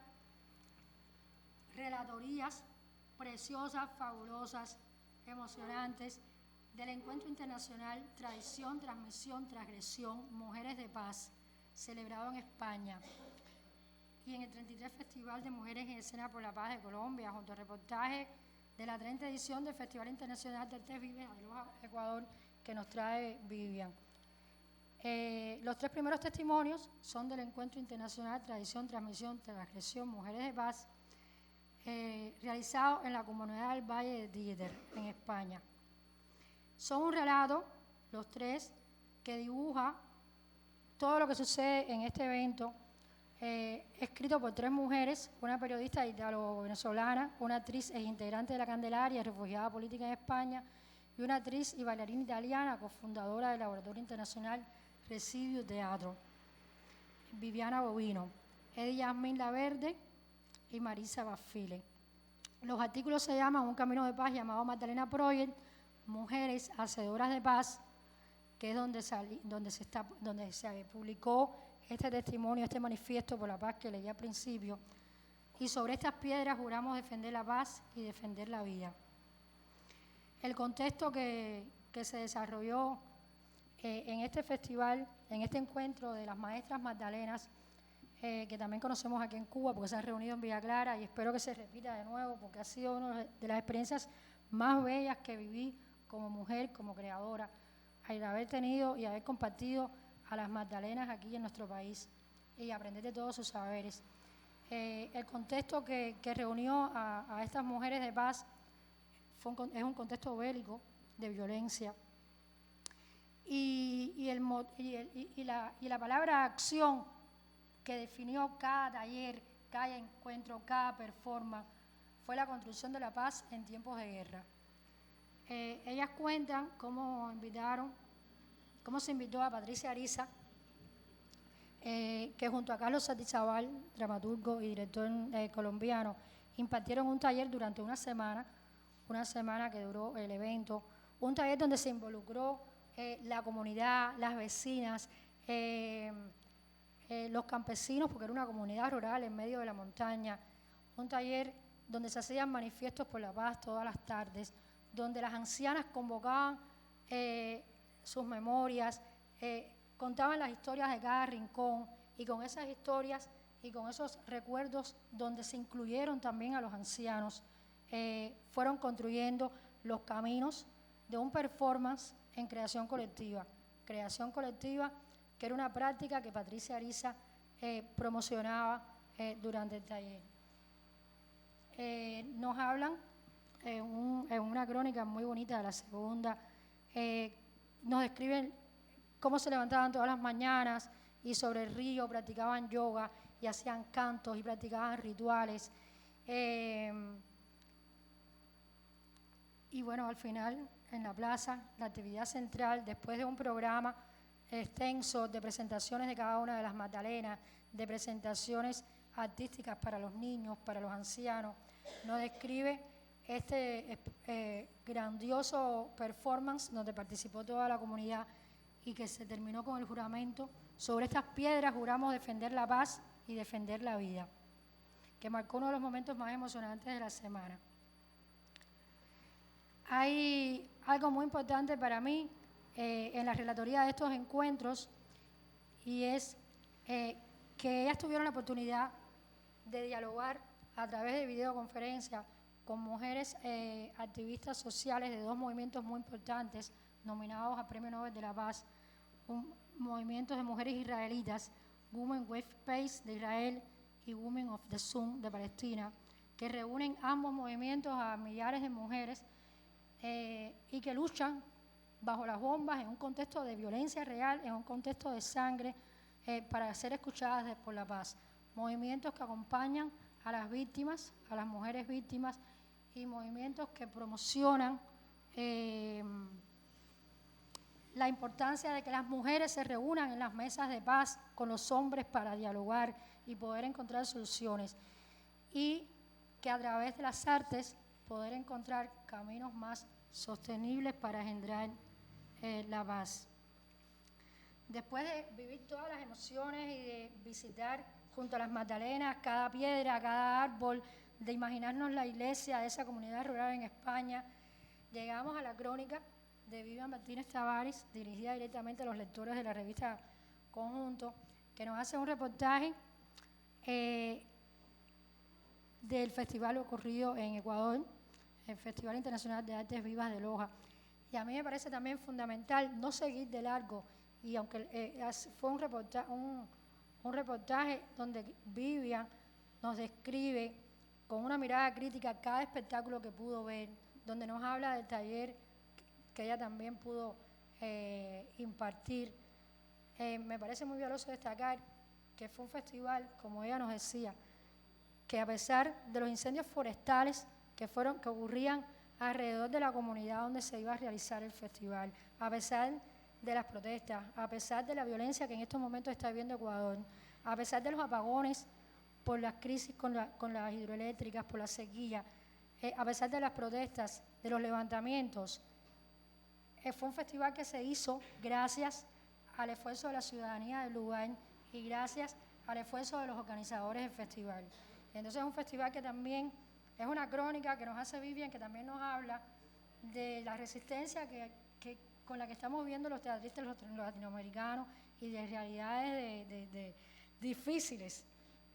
relatorías preciosas, fabulosas, emocionantes, del Encuentro Internacional Tradición, Transmisión, Transgresión, Mujeres de Paz, celebrado en España, y en el 33 Festival de Mujeres en Escena por la Paz de Colombia, junto al reportaje de la 30ª edición del Festival Internacional de Artes Vivas de Loja, Ecuador, que nos trae Vivian. Los tres primeros testimonios son del Encuentro Internacional Tradición, Transmisión, Transgresión, Mujeres de Paz, realizado en la comunidad del Valle de Dieter, en España. Son un relato, los tres, que dibuja todo lo que sucede en este evento, escrito por tres mujeres, una periodista italo-venezolana, una actriz e integrante de la Candelaria, refugiada política en España, y una actriz y bailarina italiana, cofundadora del Laboratorio Internacional Residuo Teatro, Viviana Bovino. Eddie Yasmín Laverde y Marisa Bafile. Los artículos se llaman Un Camino de Paz llamado Magdalena Project, Mujeres Hacedoras de Paz, que es donde se publicó este testimonio, este manifiesto por la paz que leí al principio. Y sobre estas piedras juramos defender la paz y defender la vida. El contexto que se desarrolló en este festival, en este encuentro de las maestras magdalenas, que también conocemos aquí en Cuba, porque se han reunido en Villa Clara, y espero que se repita de nuevo, porque ha sido una de las experiencias más bellas que viví como mujer, como creadora, al haber tenido y haber compartido a las magdalenas aquí en nuestro país y aprender de todos sus saberes. El contexto que reunió a estas mujeres de paz es un contexto bélico, de violencia, y la palabra acción que definió cada taller, cada encuentro, cada performance, fue la construcción de la paz en tiempos de guerra. Ellas cuentan cómo se invitó a Patricia Ariza, que junto a Carlos Satizabal, dramaturgo y director colombiano, impartieron un taller durante una semana que duró el evento, un taller donde se involucró la comunidad, las vecinas, los campesinos, porque era una comunidad rural en medio de la montaña, un taller donde se hacían manifiestos por la paz todas las tardes, donde las ancianas convocaban sus memorias, contaban las historias de cada rincón, y con esas historias y con esos recuerdos donde se incluyeron también a los ancianos, fueron construyendo los caminos de un performance en creación colectiva que era una práctica que Patricia Ariza promocionaba durante el taller. Nos hablan en una crónica muy bonita de la segunda, nos describen cómo se levantaban todas las mañanas y sobre el río practicaban yoga y hacían cantos y practicaban rituales. Y bueno, al final, en la plaza, la actividad central, después de un programa extenso de presentaciones de cada una de las magdalenas, de presentaciones artísticas para los niños, para los ancianos, nos describe este grandioso performance donde participó toda la comunidad y que se terminó con el juramento: sobre estas piedras juramos defender la paz y defender la vida, que marcó uno de los momentos más emocionantes de la semana. Hay algo muy importante para mí en la relatoría de estos encuentros, y es que ellas tuvieron la oportunidad de dialogar a través de videoconferencia con mujeres activistas sociales de dos movimientos muy importantes nominados al Premio Nobel de la Paz, movimientos de mujeres israelitas, Women with Peace de Israel y Women of the Sun de Palestina, que reúnen ambos movimientos a millares de mujeres y que luchan bajo las bombas en un contexto de violencia real, en un contexto de sangre, para ser escuchadas por la paz. Movimientos que acompañan a las víctimas, a las mujeres víctimas, y movimientos que promocionan la importancia de que las mujeres se reúnan en las mesas de paz con los hombres para dialogar y poder encontrar soluciones, y que a través de las artes poder encontrar caminos más sostenibles para engendrar la paz. Después de vivir todas las emociones y de visitar junto a las magdalenas cada piedra, cada árbol, de imaginarnos la iglesia de esa comunidad rural en España, llegamos a la crónica de Vivian Martínez Tavares, dirigida directamente a los lectores de la revista Conjunto, que nos hace un reportaje del festival ocurrido en Ecuador, el Festival Internacional de Artes Vivas de Loja. Y a mí me parece también fundamental no seguir de largo, y aunque fue un reportaje donde Vivian nos describe con una mirada crítica cada espectáculo que pudo ver, donde nos habla del taller que ella también pudo impartir. Me parece muy valioso destacar que fue un festival, como ella nos decía, que a pesar de los incendios forestales que ocurrían alrededor de la comunidad donde se iba a realizar el festival, a pesar de las protestas, a pesar de la violencia que en estos momentos está viviendo Ecuador, a pesar de los apagones por las crisis con las hidroeléctricas, por la sequía, a pesar de las protestas, de los levantamientos. Fue un festival que se hizo gracias al esfuerzo de la ciudadanía del lugar y gracias al esfuerzo de los organizadores del festival. Entonces es un festival que también es una crónica que nos hace Vivian, que también nos habla de la resistencia con la que estamos viendo los teatristas los latinoamericanos y de realidades difíciles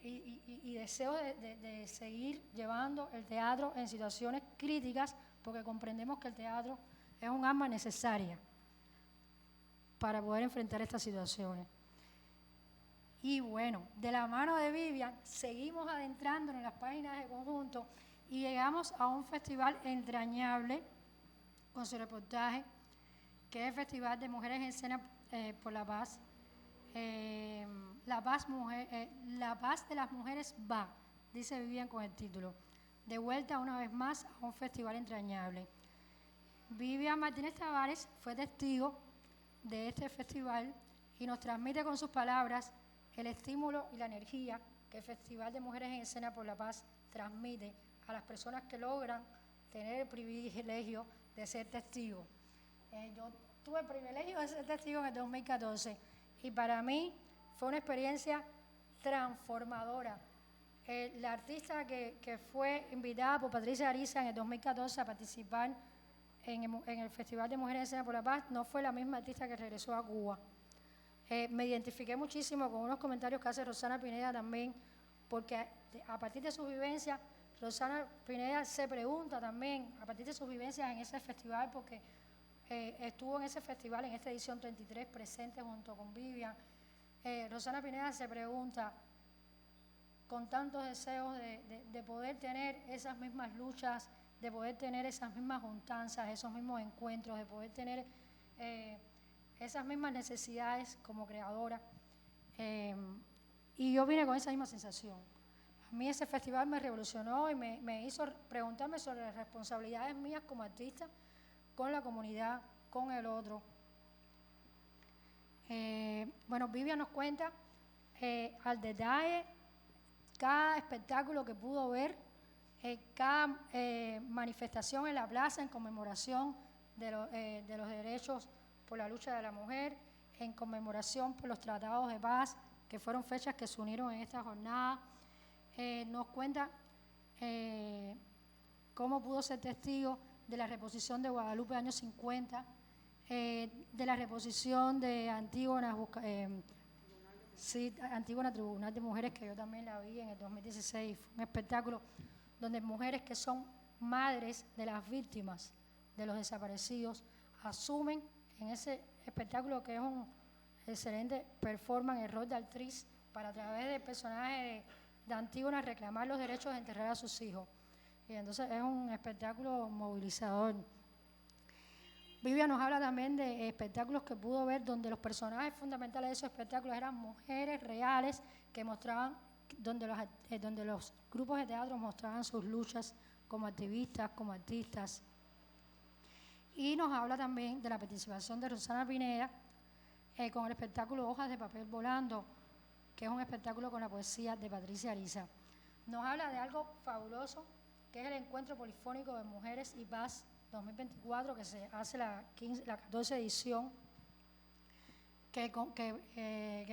y deseo de seguir llevando el teatro en situaciones críticas, porque comprendemos que el teatro es un arma necesaria para poder enfrentar estas situaciones. Y bueno, de la mano de Vivian seguimos adentrándonos en las páginas de conjunto y llegamos a un festival entrañable con su reportaje, que es el Festival de Mujeres en Escena por la Paz. La paz de las mujeres va, dice Vivian con el título. De vuelta una vez más a un festival entrañable. Vivian Martínez Tavares fue testigo de este festival y nos transmite con sus palabras el estímulo y la energía que el Festival de Mujeres en Escena por la Paz transmite a las personas que logran tener el privilegio de ser testigos. Yo tuve el privilegio de ser testigo en el 2014 y para mí fue una experiencia transformadora. La artista que fue invitada por Patricia Ariza en el 2014 a participar en el Festival de Mujeres en Escena por la Paz no fue la misma artista que regresó a Cuba. Me identifiqué muchísimo con unos comentarios que hace Rosana Pineda también, porque a partir de sus vivencias, Rosana Pineda se pregunta también, a partir de sus vivencias en ese festival, porque estuvo en ese festival, en esta edición 33, presente junto con Vivian. Rosana Pineda se pregunta, con tantos deseos de poder tener esas mismas luchas, de poder tener esas mismas juntanzas, esos mismos encuentros, de poder tener esas mismas necesidades como creadora. Y yo vine con esa misma sensación. A mí ese festival me revolucionó y me hizo preguntarme sobre las responsabilidades mías como artista, con la comunidad, con el otro. Bueno, Vivian nos cuenta al detalle cada espectáculo que pudo ver, cada manifestación en la plaza en conmemoración de los derechos por la lucha de la mujer, en conmemoración por los tratados de paz, que fueron fechas que se unieron en esta jornada. Nos cuenta cómo pudo ser testigo de la reposición de Guadalupe años 50, de la reposición de Antígona, Antígona Tribunal de Mujeres, que yo también la vi en el 2016. Fue un espectáculo donde mujeres que son madres de las víctimas de los desaparecidos asumen en ese espectáculo, que es un excelente performance, el rol de actriz, para a través del personaje de Antígona reclamar los derechos de enterrar a sus hijos. Y entonces es un espectáculo movilizador. Vivian nos habla también de espectáculos que pudo ver donde los personajes fundamentales de esos espectáculos eran mujeres reales que mostraban, donde los grupos de teatro mostraban sus luchas como activistas, como artistas. Y nos habla también de la participación de Rosana Pineda con el espectáculo Hojas de Papel Volando, que es un espectáculo con la poesía de Patricia Ariza. Nos habla de algo fabuloso, que es el Encuentro Polifónico de Mujeres y Paz 2024, que se hace la 14 edición, que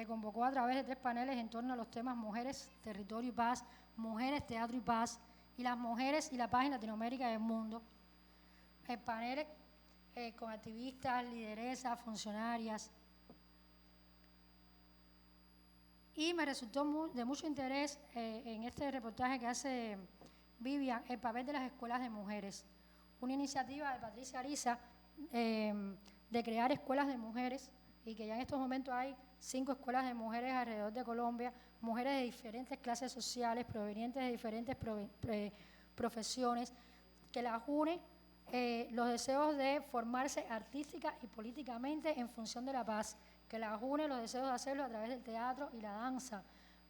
convocó a través de 3 paneles en torno a los temas Mujeres, Territorio y Paz, Mujeres, Teatro y Paz, y las mujeres y la paz en Latinoamérica y el mundo. Paneles con activistas, lideresas, funcionarias. Y me resultó de mucho interés en este reportaje que hace Vivian, el papel de las escuelas de mujeres. Una iniciativa de Patricia Ariza de crear escuelas de mujeres, y que ya en estos momentos hay 5 escuelas de mujeres alrededor de Colombia, mujeres de diferentes clases sociales, provenientes de diferentes profesiones, que las une los deseos de formarse artística y políticamente en función de la paz, que las une los deseos de hacerlo a través del teatro y la danza,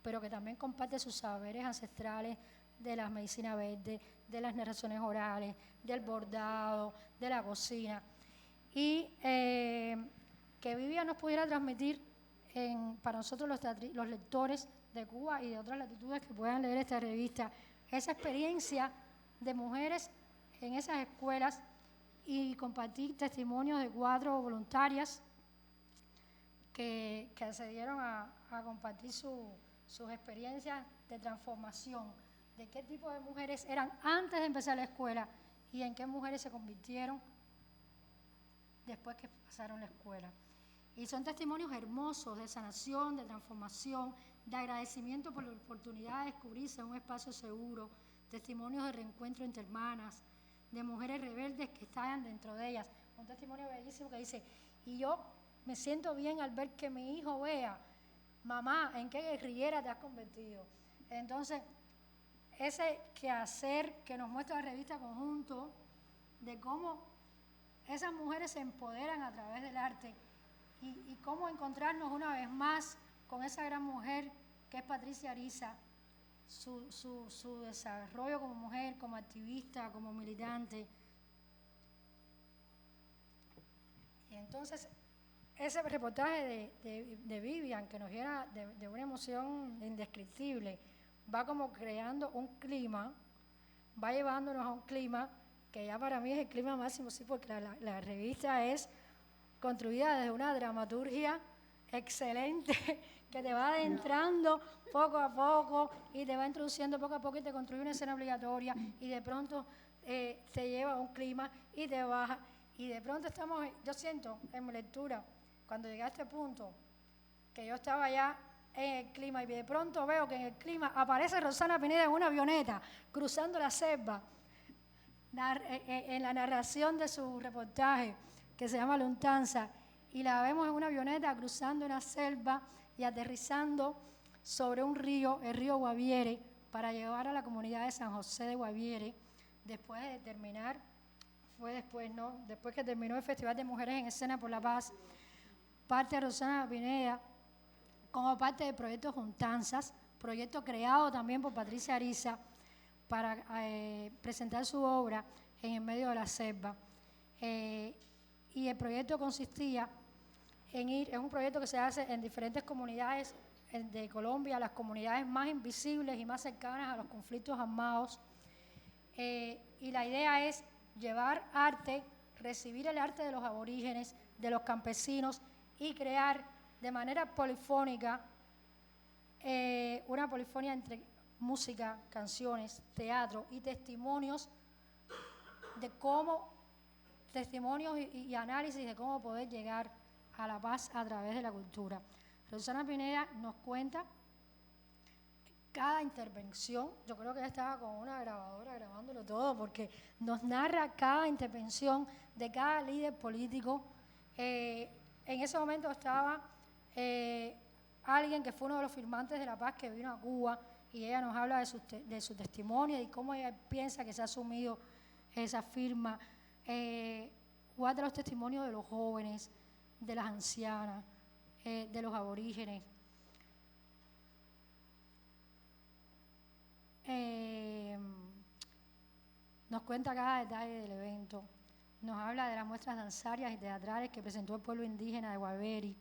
pero que también comparte sus saberes ancestrales de las medicinas verdes, de las narraciones orales, del bordado, de la cocina, y que Vivian nos pudiera transmitir para nosotros los lectores de Cuba y de otras latitudes que puedan leer esta revista, esa experiencia de mujeres en esas escuelas y compartir testimonios de 4 voluntarias que accedieron a compartir sus experiencias de transformación, de qué tipo de mujeres eran antes de empezar la escuela y en qué mujeres se convirtieron después que pasaron la escuela. Y son testimonios hermosos de sanación, de transformación, de agradecimiento por la oportunidad de descubrirse en un espacio seguro, testimonios de reencuentro entre hermanas, de mujeres rebeldes que estaban dentro de ellas. Un testimonio bellísimo que dice, y yo me siento bien al ver que mi hijo vea, mamá, ¿en qué guerrillera te has convertido? Entonces, ese quehacer que nos muestra la revista Conjunto, de cómo esas mujeres se empoderan a través del arte y cómo encontrarnos una vez más con esa gran mujer que es Patricia Ariza, su desarrollo como mujer, como activista, como militante. Y entonces, ese reportaje de Vivian, que nos llena de una emoción indescriptible, va como creando un clima, va llevándonos a un clima que ya para mí es el clima máximo, sí, porque la revista es construida desde una dramaturgia excelente que te va adentrando poco a poco y te va introduciendo poco a poco y te construye una escena obligatoria y de pronto te lleva a un clima y te baja y de pronto yo siento en mi lectura, cuando llegué a este punto, que yo estaba ya en el clima y de pronto veo que en el clima aparece Rosana Pineda en una avioneta cruzando la selva en la narración de su reportaje que se llama Luntanza, y la vemos en una avioneta cruzando una selva y aterrizando sobre un río, el río Guaviare, para llevar a la comunidad de San José de Guaviare, después que terminó el Festival de Mujeres en Escena por la Paz, parte de Rosana Pineda, como parte del proyecto Juntanzas, proyecto creado también por Patricia Ariza para presentar su obra en el medio de la selva. Y el proyecto consistía es un proyecto que se hace en diferentes comunidades de Colombia, las comunidades más invisibles y más cercanas a los conflictos armados. Y la idea es llevar arte, recibir el arte de los aborígenes, de los campesinos y crear de manera polifónica, una polifonía entre música, canciones, teatro y testimonios y análisis de cómo poder llegar a la paz a través de la cultura. Rosana Pineda nos cuenta cada intervención, yo creo que ella estaba con una grabadora grabándolo todo, porque nos narra cada intervención de cada líder político. En ese momento estaba alguien que fue uno de los firmantes de la paz que vino a Cuba, y ella nos habla de su testimonio y cómo ella piensa que se ha asumido esa firma. Guarda los testimonios de los jóvenes, de las ancianas, de los aborígenes. Nos cuenta cada detalle del evento. Nos habla de las muestras danzarias y teatrales que presentó el pueblo indígena de Guaviare,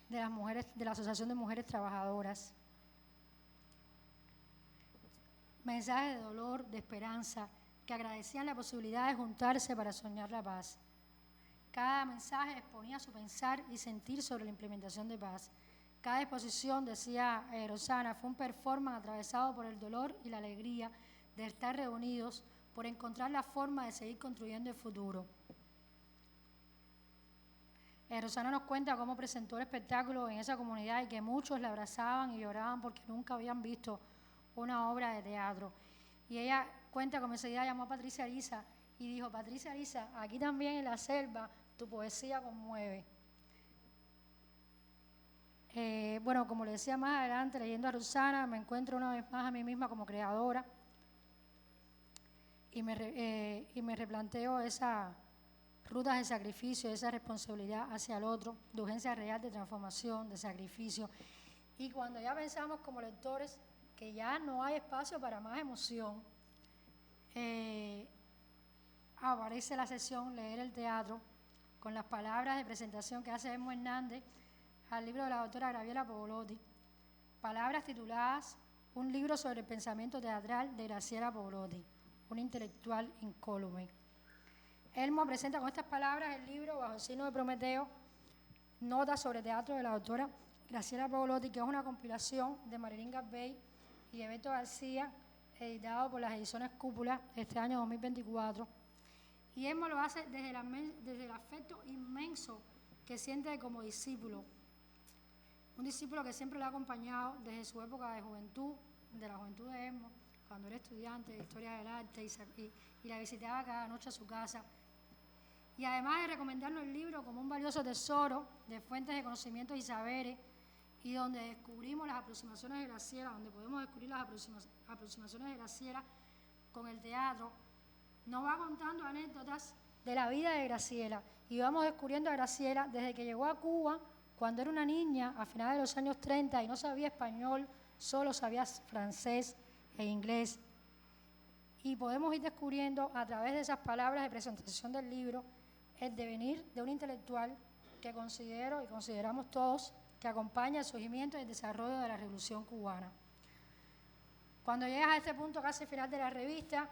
de las mujeres, de la Asociación de Mujeres Trabajadoras. Mensajes de dolor, de esperanza, que agradecían la posibilidad de juntarse para soñar la paz. Cada mensaje exponía su pensar y sentir sobre la implementación de paz. Cada exposición, decía Rosana, fue un performance atravesado por el dolor y la alegría de estar reunidos, por encontrar la forma de seguir construyendo el futuro. Rosana nos cuenta cómo presentó el espectáculo en esa comunidad y que muchos la abrazaban y lloraban porque nunca habían visto una obra de teatro. Y ella cuenta cómo enseguida llamó a Patricia Ariza y dijo: Patricia Ariza, aquí también en la selva tu poesía conmueve. Bueno, como le decía más adelante, leyendo a Rosana, me encuentro una vez más a mí misma como creadora y me replanteo esas rutas de sacrificio, esa responsabilidad hacia el otro, de urgencia real, de transformación, de sacrificio. Y cuando ya pensamos como lectores que ya no hay espacio para más emoción, aparece la sesión Leer el Teatro, con las palabras de presentación que hace Emo Hernández al libro de la doctora Graciela Pavolotti, palabras tituladas Un libro sobre el pensamiento teatral de Graciela Pavolotti, una intelectual incólume. Elmo presenta con estas palabras el libro Bajo el signo de Prometeo, notas sobre teatro de la doctora Graciela Pavolotti, que es una compilación de Marilyn Garbey y de Beto García, editado por las ediciones Cúpula este año 2024. Y Elmo lo hace desde el afecto inmenso que siente como discípulo. Un discípulo que siempre lo ha acompañado desde su época de juventud, de la juventud de Elmo, cuando era estudiante de Historia del Arte y la visitaba cada noche a su casa. Y además de recomendarnos el libro como un valioso tesoro de fuentes de conocimientos y saberes, y donde descubrimos las aproximaciones de Graciela, donde podemos descubrir las aproximaciones de Graciela con el teatro, nos va contando anécdotas de la vida de Graciela. Y vamos descubriendo a Graciela desde que llegó a Cuba, cuando era una niña, a finales de los años 30, y no sabía español, solo sabía francés e inglés. Y podemos ir descubriendo a través de esas palabras de presentación del libro el devenir de un intelectual que considero y consideramos todos que acompaña el surgimiento y el desarrollo de la Revolución Cubana. Cuando llegas a este punto casi final de la revista,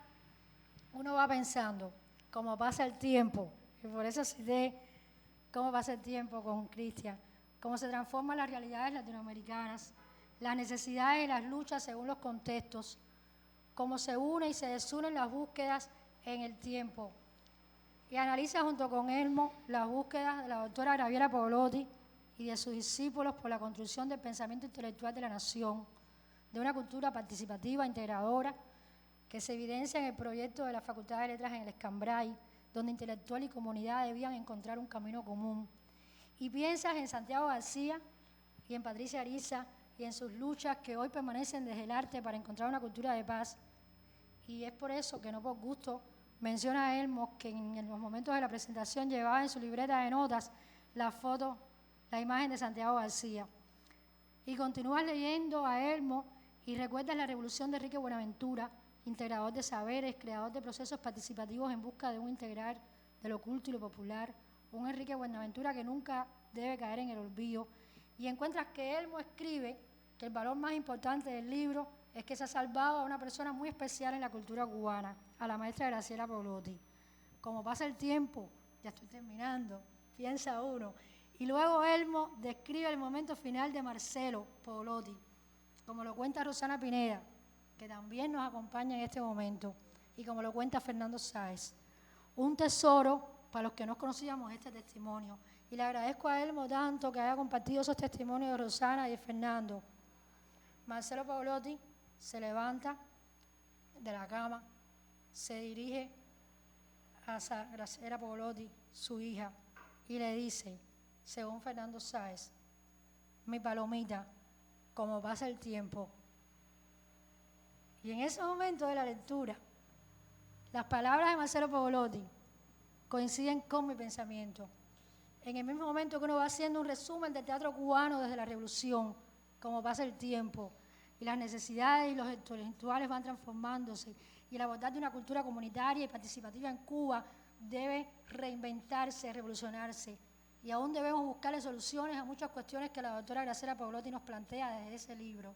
uno va pensando cómo pasa el tiempo, y por eso cité cómo pasa el tiempo con Cristian, cómo se transforman las realidades latinoamericanas, las necesidades y las luchas según los contextos, cómo se unen y se desunen las búsquedas en el tiempo. Y analiza junto con Elmo las búsquedas de la doctora Graciela Pavolotti y de sus discípulos por la construcción del pensamiento intelectual de la nación, de una cultura participativa, integradora, que se evidencia en el proyecto de la Facultad de Letras en el Escambray, donde intelectual y comunidad debían encontrar un camino común. Y piensas en Santiago García y en Patricia Ariza y en sus luchas que hoy permanecen desde el arte para encontrar una cultura de paz. Y es por eso que no por gusto menciona a Elmo que en los momentos de la presentación llevaba en su libreta de notas la foto, la imagen de Santiago García. Y continúas leyendo a Elmo y recuerdas la revolución de Enrique Buenaventura, integrador de saberes, creador de procesos participativos en busca de un integrar de lo oculto y lo popular, un Enrique Buenaventura que nunca debe caer en el olvido. Y encuentras que Elmo escribe que el valor más importante del libro es que se ha salvado a una persona muy especial en la cultura cubana, a la maestra Graciela Pavolotti. Como pasa el tiempo, ya estoy terminando, piensa uno. Y luego Elmo describe el momento final de Marcelo Pavolotti, como lo cuenta Rosana Pineda, que también nos acompaña en este momento, y como lo cuenta Fernando Sáez. Un tesoro para los que no conocíamos este testimonio. Y le agradezco a Elmo tanto que haya compartido esos testimonios de Rosana y de Fernando. Marcelo Pavolotti se levanta de la cama, se dirige a Graciela Pavolotti, su hija, y le dice, según Fernando Sáez, mi palomita, como pasa el tiempo. Y en ese momento de la lectura, las palabras de Marcelo Pavolotti coinciden con mi pensamiento. En el mismo momento que uno va haciendo un resumen del teatro cubano desde la Revolución, como pasa el tiempo, y las necesidades y los intelectuales van transformándose, y el abordar de una cultura comunitaria y participativa en Cuba debe reinventarse, revolucionarse, y aún debemos buscarle soluciones a muchas cuestiones que la doctora Graciela Pavolotti nos plantea desde ese libro.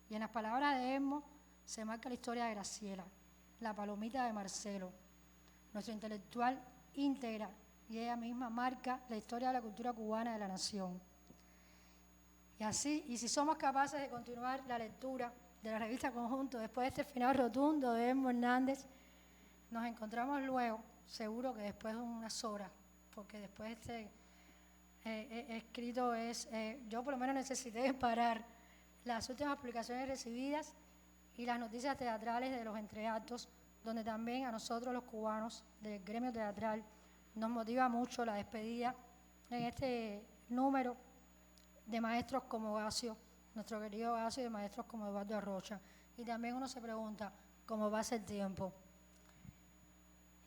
Y en las palabras de Elmo se marca la historia de Graciela, la palomita de Marcelo, nuestro intelectual íntegra, y ella misma marca la historia de la cultura cubana de la nación. Y así, y si somos capaces de continuar la lectura de la revista Conjunto después de este final rotundo de Elmo Hernández, nos encontramos luego, seguro que después de unas horas, porque después de este escrito yo por lo menos necesité parar las últimas publicaciones recibidas y las noticias teatrales de los entreactos, donde también a nosotros los cubanos del gremio teatral nos motiva mucho la despedida en este número de maestros como Horacio, nuestro querido Horacio, y de maestros como Eduardo Arrocha. Y también uno se pregunta cómo pasa el tiempo.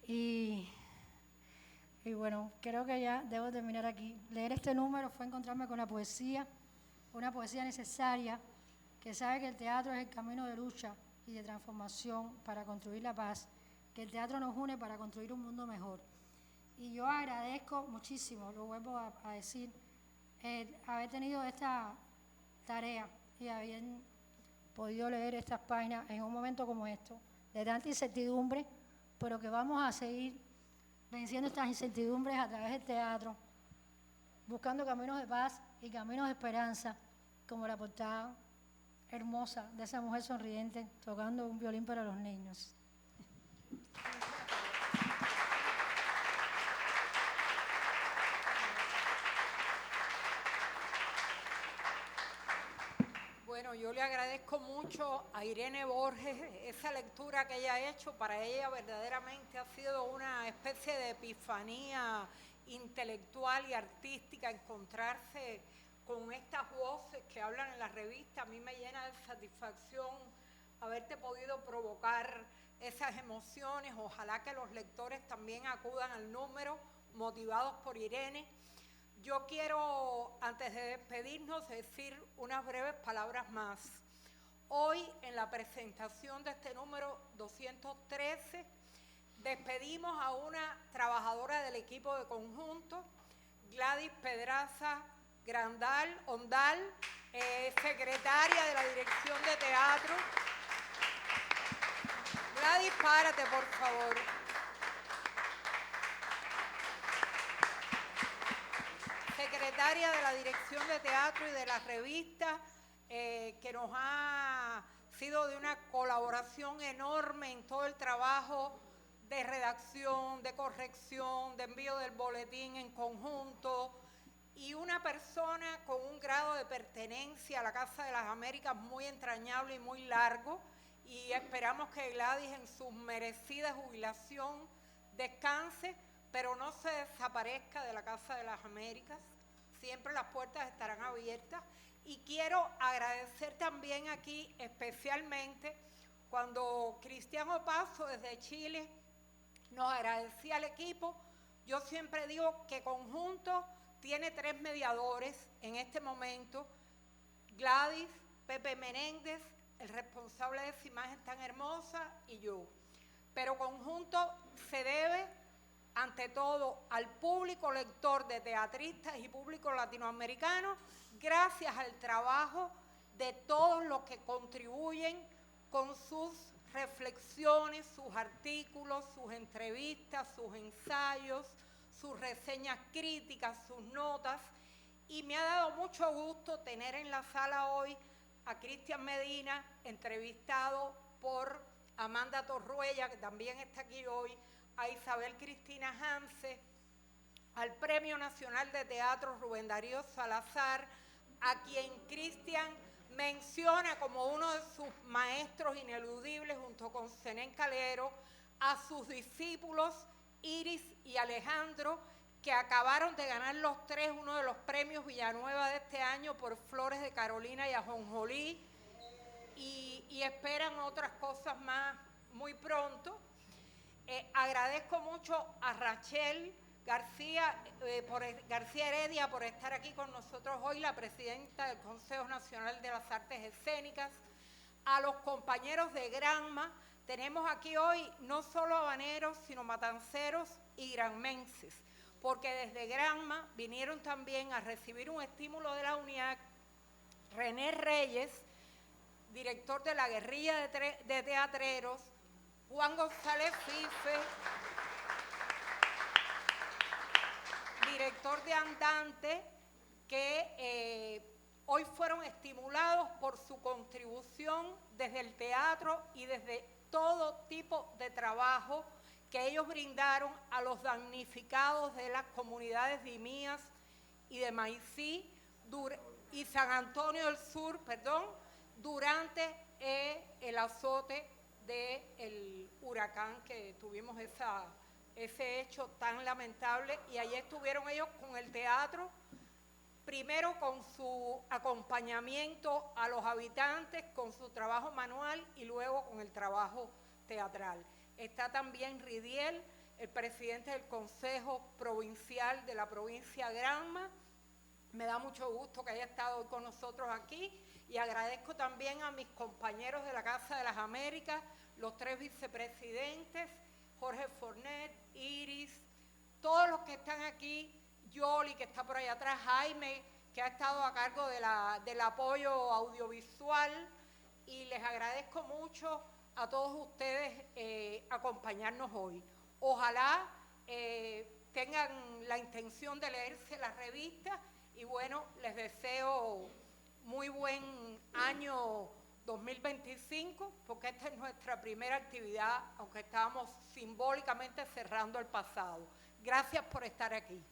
Y bueno, creo que ya debo terminar aquí. Leer este número fue encontrarme con la poesía, una poesía necesaria, que sabe que el teatro es el camino de lucha y de transformación para construir la paz, que el teatro nos une para construir un mundo mejor. Y yo agradezco muchísimo, lo vuelvo a decir, haber tenido esta tarea y haber podido leer estas páginas en un momento como esto, de tanta incertidumbre, pero que vamos a seguir venciendo estas incertidumbres a través del teatro, buscando caminos de paz y caminos de esperanza, como la portada hermosa de esa mujer sonriente tocando un violín para los niños. Bueno, yo le agradezco mucho a Irene Borges esa lectura que ella ha hecho. Para ella verdaderamente ha sido una especie de epifanía intelectual y artística encontrarse con estas voces que hablan en la revista. A mí me llena de satisfacción haberte podido provocar esas emociones. Ojalá que los lectores también acudan al número, motivados por Irene. Yo quiero, antes de despedirnos, decir unas breves palabras más. Hoy, en la presentación de este número 213, despedimos a una trabajadora del equipo de conjunto, Gladys Pedraza Ondal, secretaria de la Dirección de Teatro. Gladys, párate, por favor. Secretaria de la Dirección de Teatro y de la revista, que nos ha sido de una colaboración enorme en todo el trabajo de redacción, de corrección, de envío del boletín en conjunto, y una persona con un grado de pertenencia a la Casa de las Américas muy entrañable y muy largo, y esperamos que Gladys en su merecida jubilación descanse, pero no se desaparezca de la Casa de las Américas. Siempre las puertas estarán abiertas. Y quiero agradecer también aquí especialmente cuando Cristian Opazo desde Chile nos agradecía al equipo. Yo siempre digo que Conjunto tiene 3 mediadores en este momento: Gladys, Pepe Menéndez, el responsable de esa imagen tan hermosa, y yo. Pero Conjunto se debe ante todo al público lector de teatristas y público latinoamericano, gracias al trabajo de todos los que contribuyen con sus reflexiones, sus artículos, sus entrevistas, sus ensayos, sus reseñas críticas, sus notas. Y me ha dado mucho gusto tener en la sala hoy a Cristian Medina, entrevistado por Amanda Torruella, que también está aquí hoy, a Isabel Cristina Hanse, al Premio Nacional de Teatro Rubén Darío Salazar, a quien Cristian menciona como uno de sus maestros ineludibles junto con Zenén Calero, a sus discípulos Iris y Alejandro, que acabaron de ganar los 3 uno de los premios Villanueva de este año por Flores de Carolina y Ajonjolí, y esperan otras cosas más muy pronto. Agradezco mucho a Rachel García Heredia por estar aquí con nosotros hoy, la presidenta del Consejo Nacional de las Artes Escénicas, a los compañeros de Granma. Tenemos aquí hoy no solo habaneros, sino matanceros y granmenses, porque desde Granma vinieron también a recibir un estímulo de la UNIAC René Reyes, director de la Guerrilla de Teatreros, Juan González Fife, director de Andante, que hoy fueron estimulados por su contribución desde el teatro y desde todo tipo de trabajo que ellos brindaron a los damnificados de las comunidades de Imías y de Maicí y San Antonio del Sur, durante el azote del huracán, que tuvimos ese hecho tan lamentable. Y allí estuvieron ellos con el teatro, primero con su acompañamiento a los habitantes, con su trabajo manual y luego con el trabajo teatral. Está también Ridiel, el presidente del Consejo Provincial de la provincia de Granma. Me da mucho gusto que haya estado hoy con nosotros aquí, y agradezco también a mis compañeros de la Casa de las Américas, los 3 vicepresidentes, Jorge Fornet, Iris, todos los que están aquí, Yoli, que está por allá atrás, Jaime, que que ha estado a cargo del apoyo audiovisual, y les agradezco mucho a todos ustedes acompañarnos hoy. Ojalá tengan la intención de leerse la revista y bueno, les deseo muy buen año 2025, porque esta es nuestra primera actividad, aunque estábamos simbólicamente cerrando el pasado. Gracias por estar aquí.